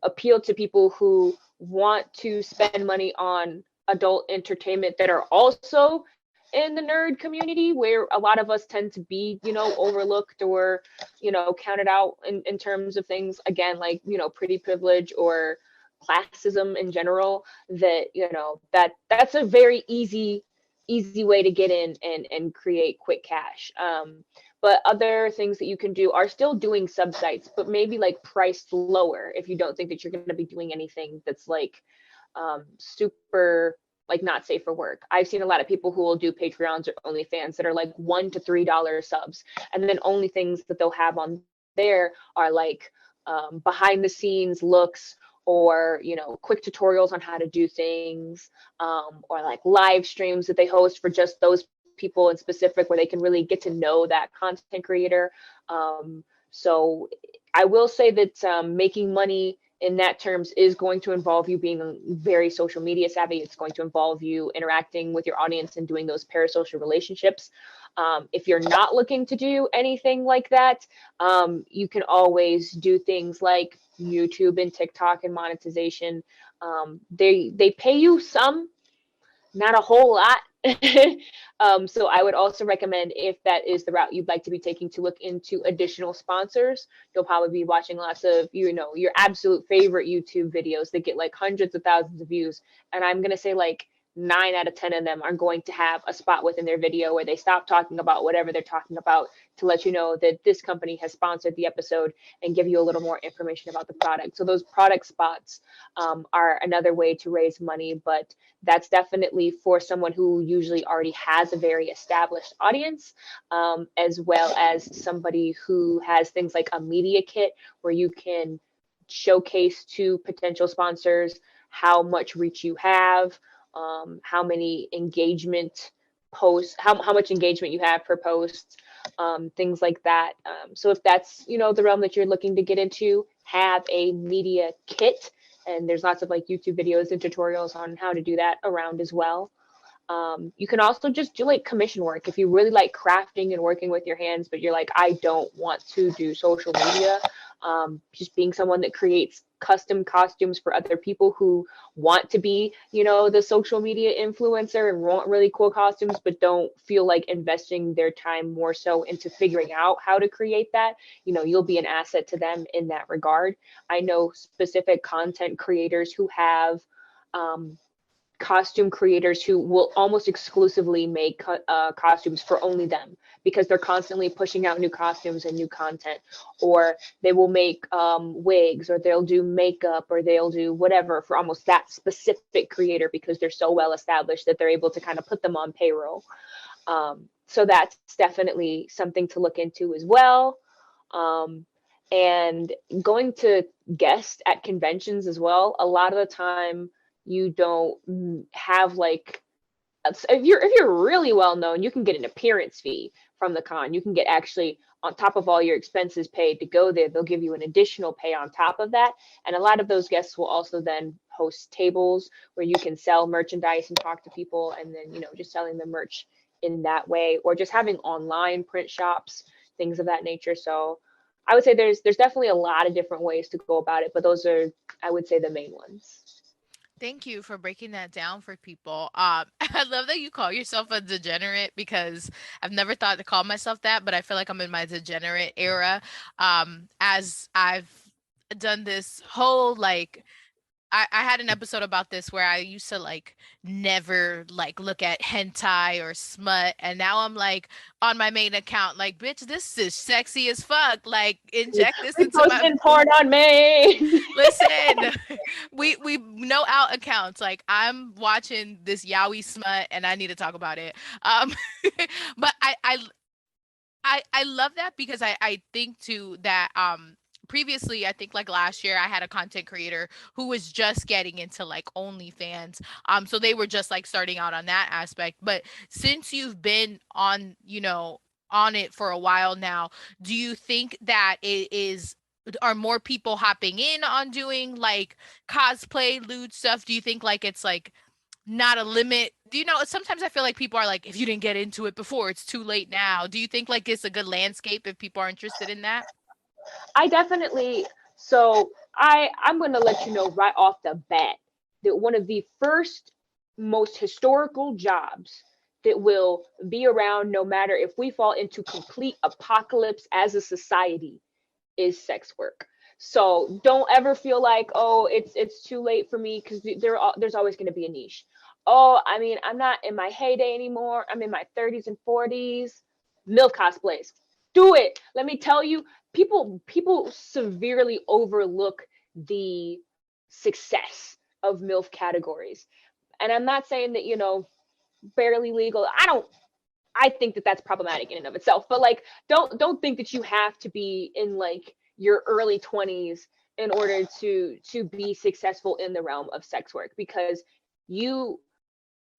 appeal to people who want to spend money on adult entertainment that are also in the nerd community, where a lot of us tend to be, overlooked or, counted out in terms of things, again, like, pretty privilege or classism in general, that, that's a very easy way to get in and create quick cash. But other things that you can do are still doing sub sites, but maybe like priced lower if you don't think that you're going to be doing anything that's like super like not safe for work. I've seen a lot of people who will do Patreons or OnlyFans that are like $1 to $3 subs, and then only things that they'll have on there are like behind the scenes looks, or quick tutorials on how to do things, or like live streams that they host for just those people in specific, where they can really get to know that content creator. So I will say that making money in that terms is going to involve you being very social media savvy. It's going to involve you interacting with your audience and doing those parasocial relationships. If you're not looking to do anything like that, you can always do things like YouTube and TikTok and monetization. They pay you some, not a whole lot. So I would also recommend, if that is the route you'd like to be taking, to look into additional sponsors. You'll probably be watching lots of, your absolute favorite YouTube videos that get like hundreds of thousands of views. And I'm going to say like 9 out of 10 of them are going to have a spot within their video where they stop talking about whatever they're talking about to let you know that this company has sponsored the episode and give you a little more information about the product. So those product spots are another way to raise money, but that's definitely for someone who usually already has a very established audience, as well as somebody who has things like a media kit where you can showcase to potential sponsors how much reach you have, how many engagement posts, how much engagement you have per post, things like that. So if that's, the realm that you're looking to get into, have a media kit. And there's lots of like YouTube videos and tutorials on how to do that around as well. You can also just do like commission work. If you really like crafting and working with your hands, but you're like, I don't want to do social media, just being someone that creates custom costumes for other people who want to be, the social media influencer and want really cool costumes, but don't feel like investing their time more so into figuring out how to create that, you'll be an asset to them in that regard. I know specific content creators who have, costume creators who will almost exclusively make costumes for only them, because they're constantly pushing out new costumes and new content, or they will make wigs, or they'll do makeup, or they'll do whatever for almost that specific creator, because they're so well established that they're able to kind of put them on payroll. So that's definitely something to look into as well. And going to guest at conventions as well. A lot of the time, you don't have like, if you're really well known, you can get an appearance fee from the con. You can get, actually, on top of all your expenses paid to go there, they'll give you an additional pay on top of that. And a lot of those guests will also then host tables where you can sell merchandise and talk to people, and then just selling the merch in that way, or just having online print shops, things of that nature. So I would say there's definitely a lot of different ways to go about it, but those are, I would say, the main ones. Thank you for breaking that down for people. I love that you call yourself a degenerate, because I've never thought to call myself that, but I feel like I'm in my degenerate era. As I've done this whole like, I had an episode about this where I used to like never like look at hentai or smut, and now I'm like on my main account like, bitch, this is sexy as fuck, like inject this into my posting porn on me. listen. We know out accounts, like I'm watching this yaoi smut and I need to talk about it. But I love that, because I think too that previously, I think like last year, I had a content creator who was just getting into like OnlyFans. So they were just like starting out on that aspect. But since you've been on, on it for a while now, do you think that it is are more people hopping in on doing like cosplay, lewd stuff? Do you think like it's like not a limit? Do you know, sometimes I feel like people are like, if you didn't get into it before, it's too late now. Do you think like it's a good landscape if people are interested in that? I definitely, so I'm going to let you know right off the bat that one of the first most historical jobs that will be around no matter if we fall into complete apocalypse as a society is sex work. So don't ever feel like, oh, it's too late for me, because there's always going to be a niche. Oh, I mean, I'm not in my heyday anymore. I'm in my 30s and 40s. MILF cosplays. Do it. Let me tell you, people severely overlook the success of MILF categories. And I'm not saying that, barely legal. I think that that's problematic in and of itself. But like, don't think that you have to be in like your early 20s in order to be successful in the realm of sex work, because you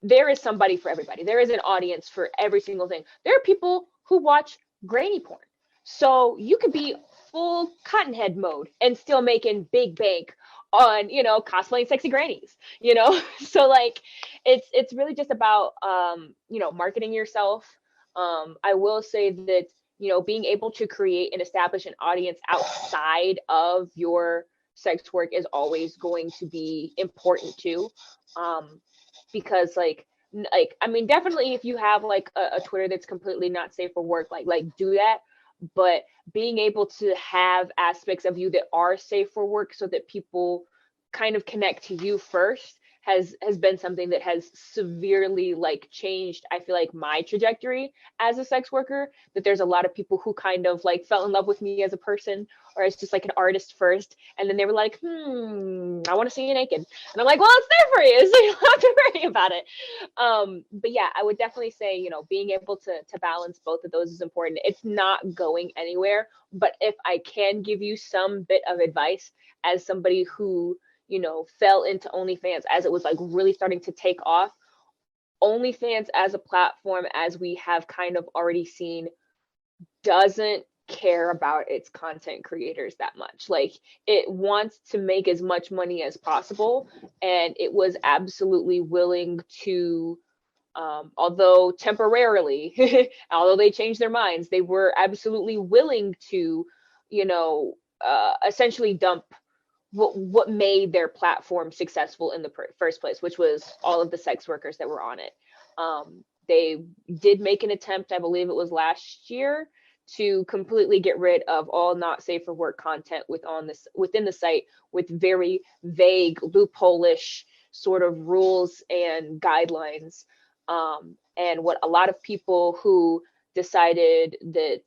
there is somebody for everybody. There is an audience for every single thing. There are people who watch grainy porn. So you could be full cottonhead mode and still making big bank on, cosplaying sexy grannies, So like it's really just about marketing yourself. I will say that, being able to create and establish an audience outside of your sex work is always going to be important too. Because I mean, definitely if you have like a Twitter that's completely not safe for work, like do that. But being able to have aspects of you that are safe for work so that people kind of connect to you first has been something that has severely like changed, I feel like, my trajectory as a sex worker. That there's a lot of people who kind of like fell in love with me as a person or as just like an artist first, and then they were like, I want to see you naked, and I'm like, well, it's there for you, so you don't have to worry about it. But yeah, I would definitely say, being able to balance both of those is important. It's not going anywhere, but if I can give you some bit of advice as somebody who fell into OnlyFans as it was like really starting to take off. OnlyFans as a platform, as we have kind of already seen, doesn't care about its content creators that much. Like, it wants to make as much money as possible, and it was absolutely willing to, although temporarily, although they changed their minds, they were absolutely willing to, essentially dump what made their platform successful in the first place, which was all of the sex workers that were on it. They did make an attempt, I believe it was last year, to completely get rid of all not safe for work content within the site, with very vague loophole-ish sort of rules and guidelines. And what a lot of people who decided that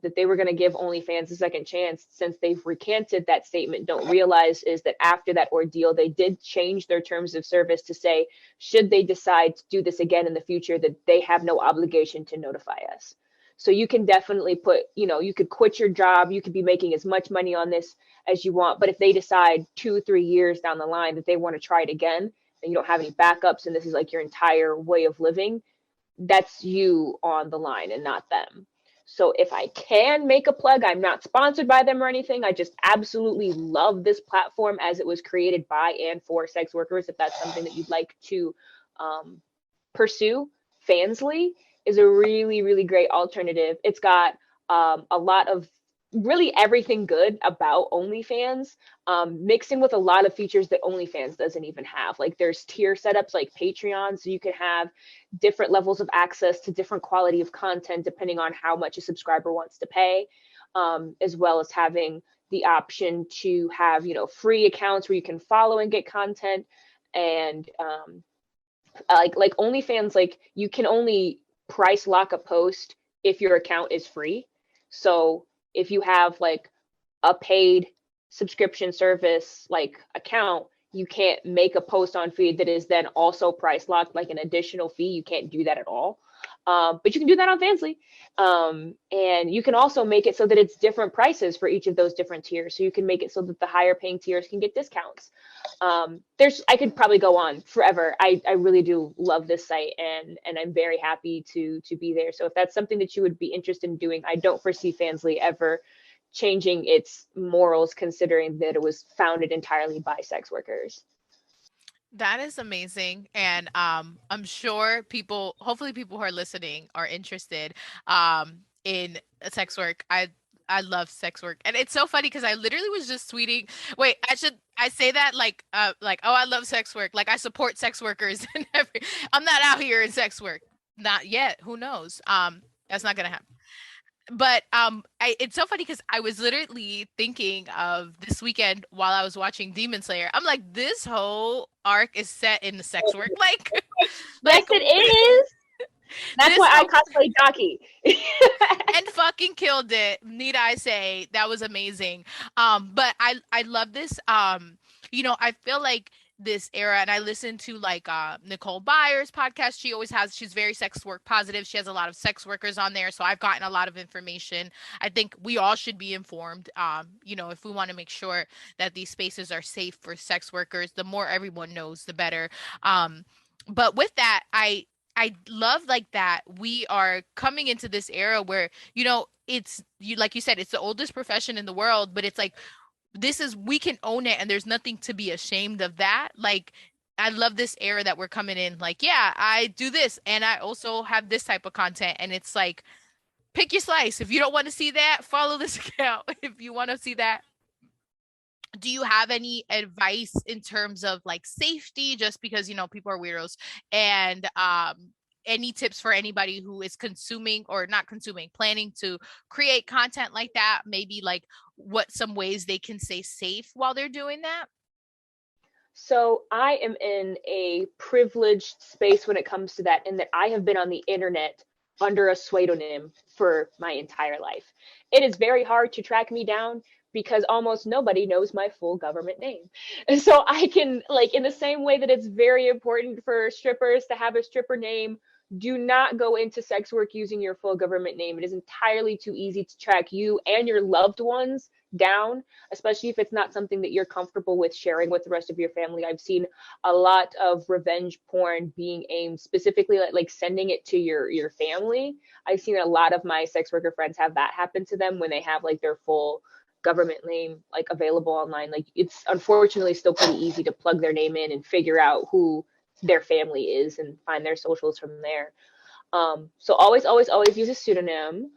that they were going to give OnlyFans a second chance, since they've recanted that statement, don't realize is that after that ordeal, they did change their terms of service to say, should they decide to do this again in the future, that they have no obligation to notify us. So you can definitely you could quit your job, you could be making as much money on this as you want, but if they decide 2-3 years down the line that they want to try it again, and you don't have any backups, and this is like your entire way of living, that's you on the line and not them. So if I can make a plug, I'm not sponsored by them or anything. I just absolutely love this platform as it was created by and for sex workers. If that's something that you'd like to pursue, Fansly is a really, really great alternative. It's got a lot of really everything good about OnlyFans, mixed in with a lot of features that OnlyFans doesn't even have. Like, there's tier setups like Patreon, so you can have different levels of access to different quality of content depending on how much a subscriber wants to pay, as well as having the option to have free accounts where you can follow and get content. And like OnlyFans, like, you can only price lock a post if your account is free. So if you have like a paid subscription service like account, you can't make a post on feed that is then also price locked, like an additional fee. You can't do that at all. But you can do that on Fansly. And you can also make it so that it's different prices for each of those different tiers. So you can make it so that the higher paying tiers can get discounts. I could probably go on forever. I really do love this site, and I'm very happy to be there. So if that's something that you would be interested in doing, I don't foresee Fansly ever changing its morals, considering that it was founded entirely by sex workers. That is amazing. And I'm sure hopefully people who are listening are interested in sex work. I love sex work. And it's so funny because I literally was just tweeting, wait, I say that like, oh, I love sex work. Like I support sex workers and I'm not out here in sex work. Not yet. Who knows? That's not gonna happen. But it's so funny because I was literally thinking of this weekend while I was watching Demon Slayer. I'm like, this whole arc is set in the sex work, like, Yes, like it is. That's this why I whole cosplay Jockey. and fucking killed it. Need I say that was amazing. But I love this. I feel like this era, and I listen to like Nicole Byers podcast. She's very sex work positive. She has a lot of sex workers on there, so I've gotten a lot of information. I think we all should be informed. If we want to make sure that these spaces are safe for sex workers, the more everyone knows, the better. But with that, I love like that we are coming into this era where, it's you like you said, it's the oldest profession in the world, but it's like we can own it and there's nothing to be ashamed of that. Like I love this era that we're coming in, like, yeah, I do this and I also have this type of content, and it's like pick your slice. If you don't want to see that, follow this account. If you want to see that, do you have any advice in terms of like safety, just because people are weirdos, and any tips for anybody who is consuming or not consuming, planning to create content like that, maybe like what some ways they can stay safe while they're doing that? So I am in a privileged space when it comes to that, in that I have been on the internet under a pseudonym for my entire life. It is very hard to track me down because almost nobody knows my full government name. And so I can, like, in the same way that it's very important for strippers to have a stripper name, do not go into sex work using your full government name. It is entirely too easy to track you and your loved ones down, especially if it's not something that you're comfortable with sharing with the rest of your family. I've seen a lot of revenge porn being aimed specifically like sending it to your family. I've seen a lot of my sex worker friends have that happen to them when they have like their full government name like available online. Like it's unfortunately still pretty easy to plug their name in and figure out who their family is and find their socials from there. So always use a pseudonym.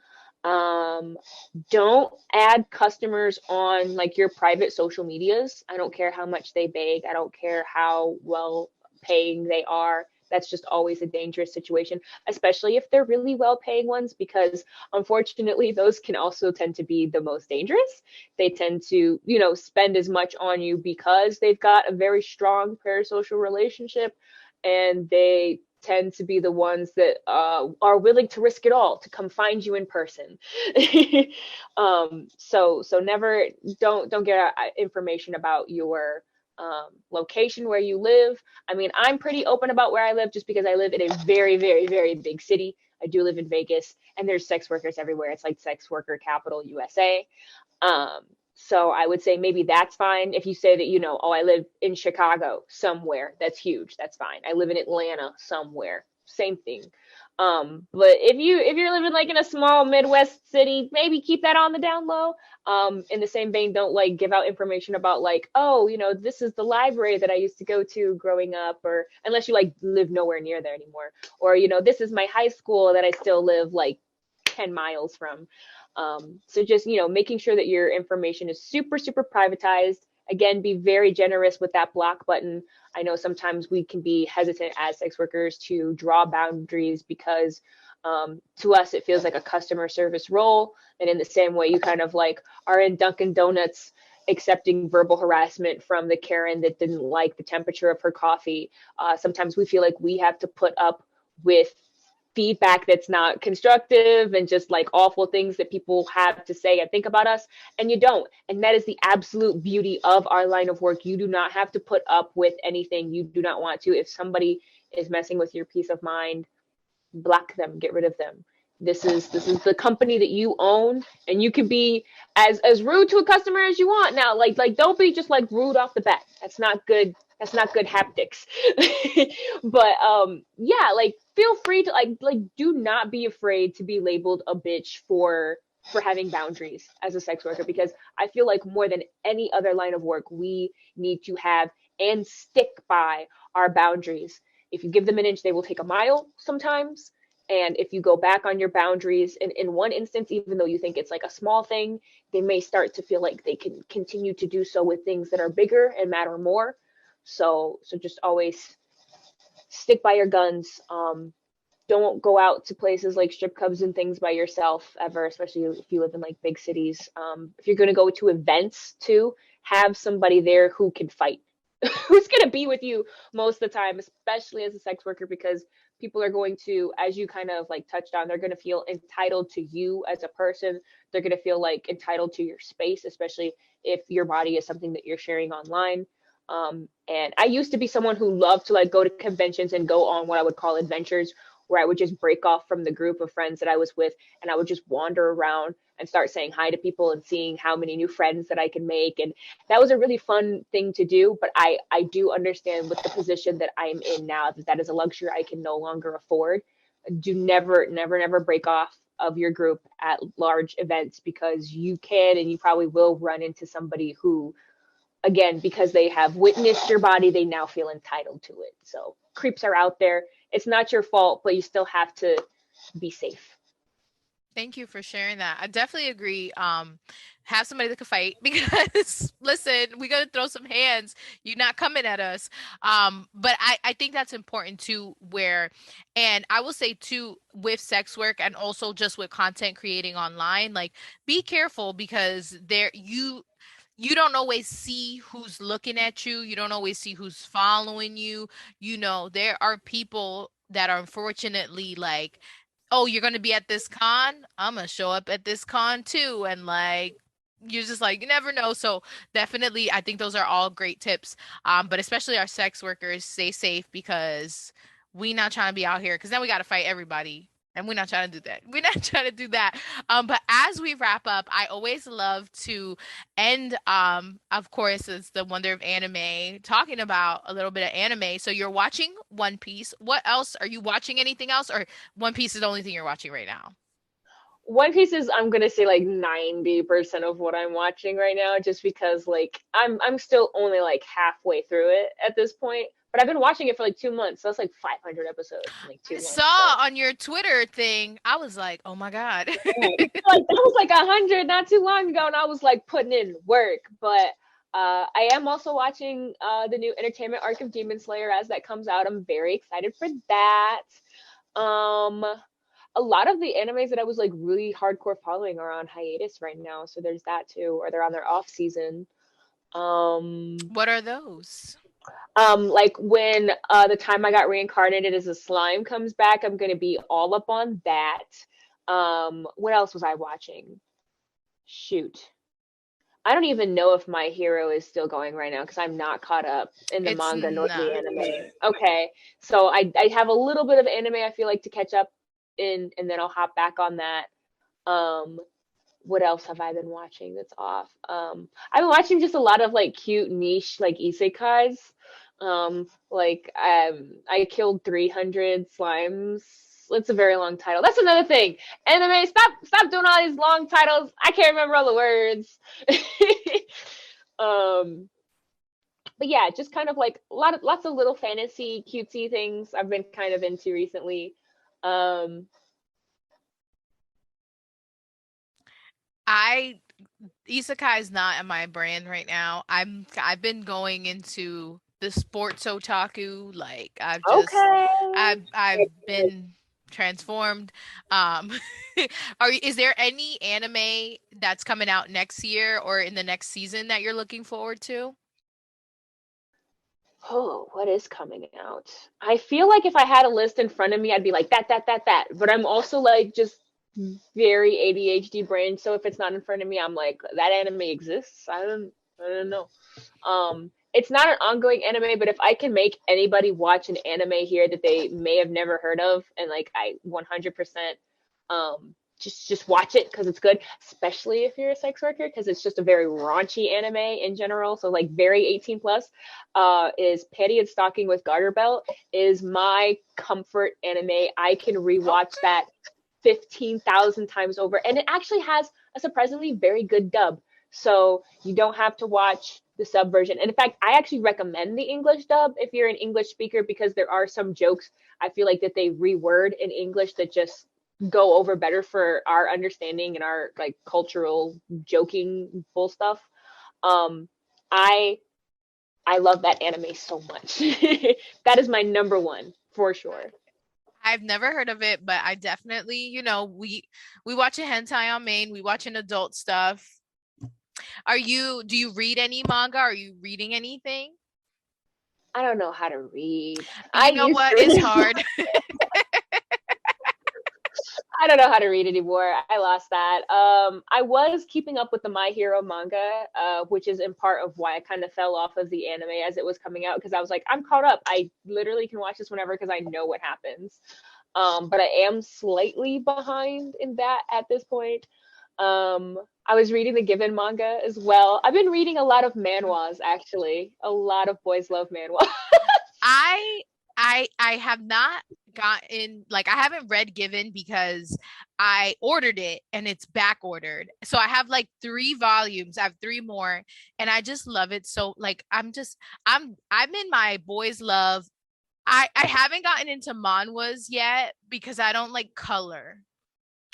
Don't add customers on like your private social medias. I don't care how much they beg. I don't care how well paying they are. That's just always a dangerous situation, especially if they're really well paying ones, because unfortunately those can also tend to be the most dangerous. They tend to, spend as much on you because they've got a very strong parasocial relationship, and they tend to be the ones that are willing to risk it all to come find you in person. So never, don't get information about your location where you live. I mean, I'm pretty open about where I live just because I live in a very, very, very big city. I do live in Vegas, and there's sex workers everywhere. It's like sex worker capital USA. So I would say maybe that's fine. If you say that, oh, I live in Chicago somewhere, that's huge. That's fine. I live in Atlanta somewhere, same thing. But if you're living like in a small Midwest city, maybe keep that on the down low. In the same vein, don't like give out information about like, oh, this is the library that I used to go to growing up, or unless you like live nowhere near there anymore, or this is my high school that I still live like 10 miles from. So just, making sure that your information is super, super privatized. Again, be very generous with that block button. I know sometimes we can be hesitant as sex workers to draw boundaries because to us, it feels like a customer service role. And in the same way, you kind of like are in Dunkin' Donuts accepting verbal harassment from the Karen that didn't like the temperature of her coffee. Sometimes we feel like we have to put up with feedback that's not constructive and just like awful things that people have to say and think about us, and you don't. And that is the absolute beauty of our line of work. You do not have to put up with anything you do not want to. If somebody is messing with your peace of mind, block them, get rid of them. This is the company that you own, and you can be as rude to a customer as you want. Now, like don't be just like rude off the bat. That's not good. That's not good haptics. But yeah, like feel free to like do not be afraid to be labeled a bitch for for having boundaries as a sex worker, because I feel like more than any other line of work, we need to have and stick by our boundaries. If you give them an inch, they will take a mile sometimes. And if you go back on your boundaries, in one instance, even though you think it's like a small thing, they may start to feel like they can continue to do so with things that are bigger and matter more. So just always stick by your guns. Don't go out to places like strip clubs and things by yourself ever, especially if you live in like big cities. If you're going to go to events too, have somebody there who can fight, who's going to be with you most of the time, especially as a sex worker, because people are going to, as you kind of like touched on, they're going to feel entitled to you as a person. They're going to feel like entitled to your space, especially if your body is something that you're sharing online. And I used to be someone who loved to like go to conventions and go on what I would call adventures, where I would just break off from the group of friends that I was with, and I would just wander around and start saying hi to people and seeing how many new friends that I can make. And that was a really fun thing to do. But I do understand with the position that I'm in now, that is a luxury I can no longer afford. Do never break off of your group at large events, because you can and you probably will run into somebody who, again, because they have witnessed your body, they now feel entitled to it. So creeps are out there. It's not your fault, but you still have to be safe. Thank you for sharing that. I definitely agree. Have somebody that can fight, because listen, we gotta throw some hands. You're not coming at us. But I think that's important too, and I will say too, with sex work and also just with content creating online, like be careful, because you don't always see who's looking at you. You don't always see who's following you. There are people that are unfortunately like, oh, you're going to be at this con? I'm going to show up at this con too. And like, you're just like, you never know. So definitely, I think those are all great tips. But especially our sex workers, stay safe, because we not trying to be out here, because then we got to fight everybody. And we're not trying to do that. We're not trying to do that. But as we wrap up, I always love to end, of course, it's the wonder of anime, talking about a little bit of anime. So you're watching One Piece. What else? Are you watching anything else, or One Piece is the only thing you're watching right now? One Piece is, I'm gonna say, like 90% of what I'm watching right now, just because like I'm still only like halfway through it at this point. But I've been watching it for like 2 months, so that's like 500 episodes in like 2 months. Saw on your Twitter thing, I was like, oh my God. Like that was like 100 not too long ago, and I was like putting in work. But I am also watching the new entertainment arc of Demon Slayer as that comes out. I'm very excited for that. Um, a lot of the animes that I was like really hardcore following are on hiatus right now, so there's that too, or they're on their off season. What are those? Like when the time I got reincarnated as a slime comes back, I'm gonna be all up on that. What else was I watching? Shoot. I don't even know if My Hero is still going right now, because I'm not caught up in the It's manga nor the not. anime. Okay, so I have a little bit of anime I feel like to catch up in, and then I'll hop back on that. What else have I been watching that's off? I've been watching just a lot of like cute niche like isekais. I killed 300 slimes. It's a very long title. That's another thing. Anime, stop doing all these long titles. I can't remember all the words. But yeah, just kind of like lots of little fantasy cutesy things I've been kind of into recently. Um, I Isekai is not in my brand right now. I've been going into the sports otaku. Like okay. I've been transformed. Um is there any anime that's coming out next year or in the next season that you're looking forward to? Oh, what is coming out? I feel like if I had a list in front of me, I'd be like that. But I'm also like just very ADHD brain. So if it's not in front of me, I'm like, that anime exists. I don't know. It's not an ongoing anime, but if I can make anybody watch an anime here that they may have never heard of, and like I 100% just watch it because it's good, especially if you're a sex worker, because it's just a very raunchy anime in general. So like very 18 plus. Is Panty and Stocking with Garter Belt is my comfort anime. I can rewatch that 15,000 times over, and it actually has a surprisingly very good dub. So you don't have to watch the sub version. And in fact, I actually recommend the English dub if you're an English speaker, because there are some jokes I feel like that they reword in English that just go over better for our understanding and our like cultural joking bull stuff. Um, I I love that anime so much. That is my number one for sure. I've never heard of it, but I definitely, we watch a hentai on main, we watch an adult stuff. Do you read any manga? Are you reading anything? I don't know how to read. You know what? It's hard. I don't know how to read anymore. I lost that. I was keeping up with the My Hero manga, which is in part of why I kind of fell off of the anime as it was coming out, because I was like, I'm caught up. I literally can watch this whenever because I know what happens. But I am slightly behind in that at this point. I was reading the Given manga as well. I've been reading a lot of manhwas, actually. A lot of boys love manhwa. I I have not gotten, like, I haven't read Given because I ordered it and it's back ordered. So I have like 3 volumes. I have 3 more and I just love it. So like I'm in my boys love. I haven't gotten into manhwas yet because I don't like color.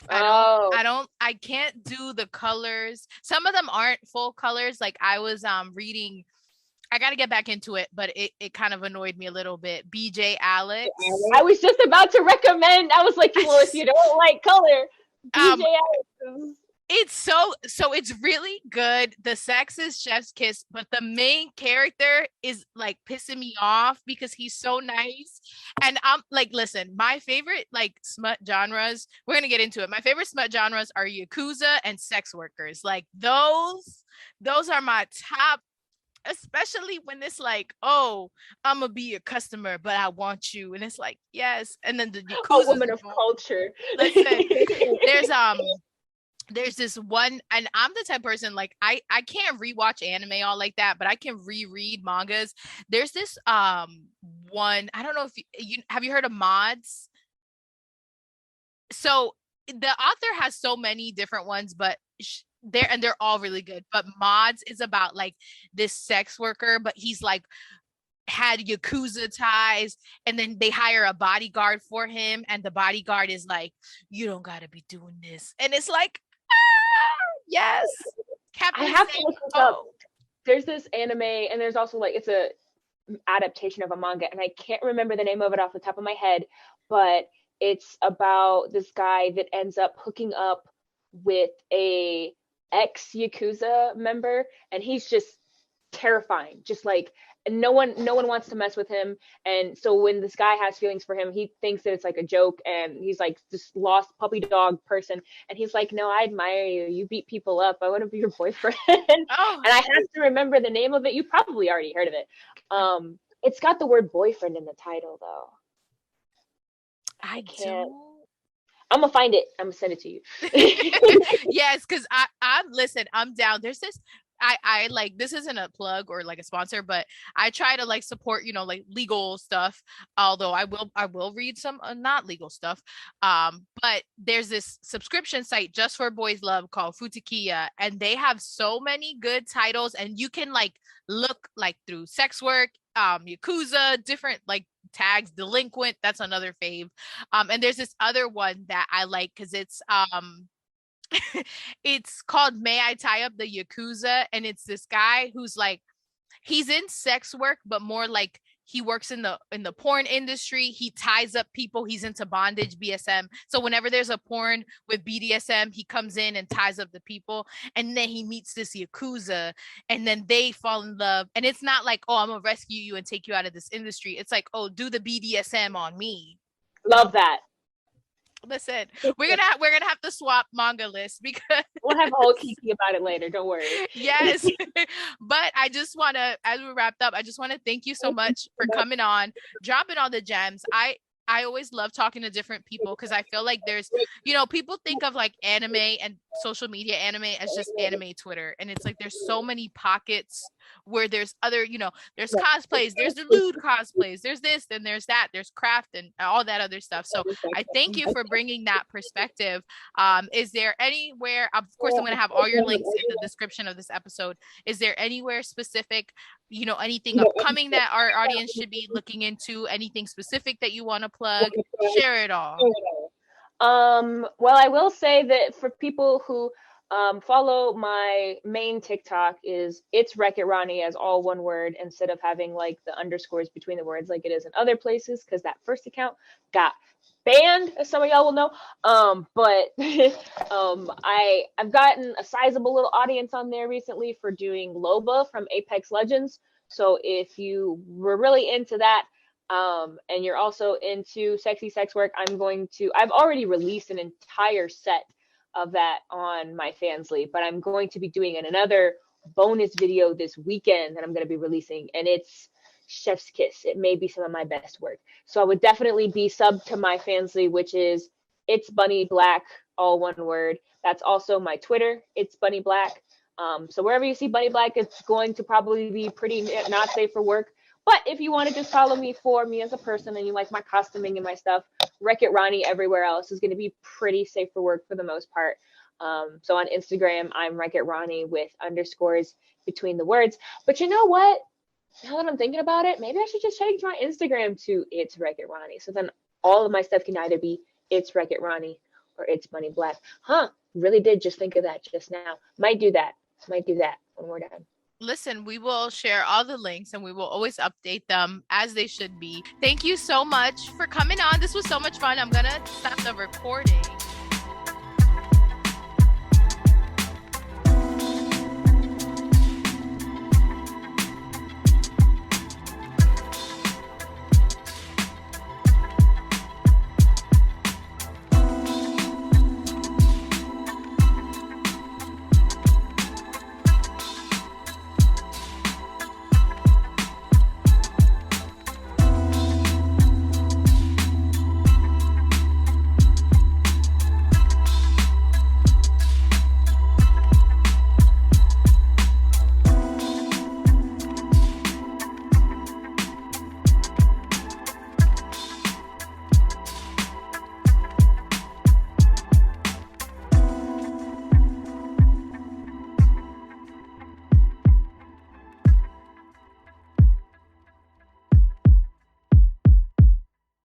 I can't do the colors. Some of them aren't full colors. Like I was reading, I got to get back into it, but it kind of annoyed me a little bit. BJ Alex. I was just about to recommend. I was like, well, if you don't like color, BJ Alex. It's so it's really good. The sex is chef's kiss, but the main character is like pissing me off because he's so nice. And I'm like, listen, my favorite like smut genres, we're gonna get into it. My favorite smut genres are Yakuza and sex workers. Like those are my top, especially when it's like, oh, I'm gonna be your customer, but I want you. And it's like, yes. And then the Yakuza, a woman of culture. Listen, there's this one, and I'm the type of person, like I can't rewatch anime all like that, but I can reread mangas. There's this one, I don't know if you have you heard of Mods? So the author has so many different ones, but they're all really good. But Mods is about like this sex worker, but he's like had Yakuza ties, and then they hire a bodyguard for him, and the bodyguard is like, you don't gotta be doing this. And it's like, yes. Captain I have to look this up. There's this anime, and there's also like it's a adaptation of a manga, and I can't remember the name of it off the top of my head, but it's about this guy that ends up hooking up with a ex Yakuza member, and he's just terrifying. Just like no one wants to mess with him, and so when this guy has feelings for him, he thinks that it's like a joke, and he's like this lost puppy dog person, and he's like, no, I admire you beat people up, I want to be your boyfriend. And I have to remember the name of it. You probably already heard of it. It's got the word boyfriend in the title though. I can't. I'm gonna find it. I'm gonna send it to you. Yes, because I'm listen, I'm down. There's this, I like, this isn't a plug or like a sponsor, but I try to like support, like legal stuff. Although I will read some not legal stuff. But there's this subscription site just for boys love called Futakiya, and they have so many good titles, and you can like look like through sex work, Yakuza, different like tags, delinquent, that's another fave. And there's this other one that I like because it's it's called May I Tie Up the Yakuza, and it's this guy who's like, he's in sex work, but more like he works in the porn industry. He ties up people. He's into bondage, BSM. So whenever there's a porn with BDSM, he comes in and ties up the people, and then he meets this Yakuza, and then they fall in love. And it's not like, oh, I'm gonna rescue you and take you out of this industry. It's like, oh, do the BDSM on me. Love that. Listen, we're gonna have to swap manga lists because we'll have a whole kiki about it later. Don't worry. Yes, but I just want to, as we wrapped up, I just want to thank you so much for coming on, dropping all the gems. I always love talking to different people because I feel like there's, people think of like anime and social media anime as just anime Twitter. And it's like there's so many pockets where there's other, there's cosplays, there's the lewd cosplays, there's this, and there's that, there's craft and all that other stuff. So I thank you for bringing that perspective. Is there anywhere, of course, I'm going to have all your links in the description of this episode. Is there anywhere specific, anything upcoming that our audience should be looking into, anything specific that you want to plug? Share it all. Well, I will say that for people who follow my main TikTok, is it's Wreck-It Ronnie as all one word instead of having like the underscores between the words like it is in other places, because that first account got banned, as some of y'all will know. But I've gotten a sizable little audience on there recently for doing Loba from Apex Legends. So if you were really into that, and you're also into sexy sex work, I've already released an entire set of that on my Fansly, but I'm going to be doing another bonus video this weekend that I'm going to be releasing, and it's chef's kiss. It may be some of my best work. So I would definitely be sub to my Fansly, which is It's Bunny Black, all one word. That's also my Twitter, It's Bunny Black. So wherever you see Bunny Black, it's going to probably be pretty not safe for work. But if you want to just follow me for me as a person and you like my costuming and my stuff, Wreck-It Ronnie everywhere else is going to be pretty safe for work for the most part. So on Instagram, I'm Wreck-It Ronnie with underscores between the words. But you know what? Now that I'm thinking about it, maybe I should just change my Instagram to It's Wreck-It Ronnie. So then all of my stuff can either be It's Wreck-It Ronnie or It's Bunny Black. Really did just think of that just now. Might do that when we're done. Listen, we will share all the links and we will always update them as they should be. Thank you so much for coming on. This was so much fun. I'm going to stop the recording.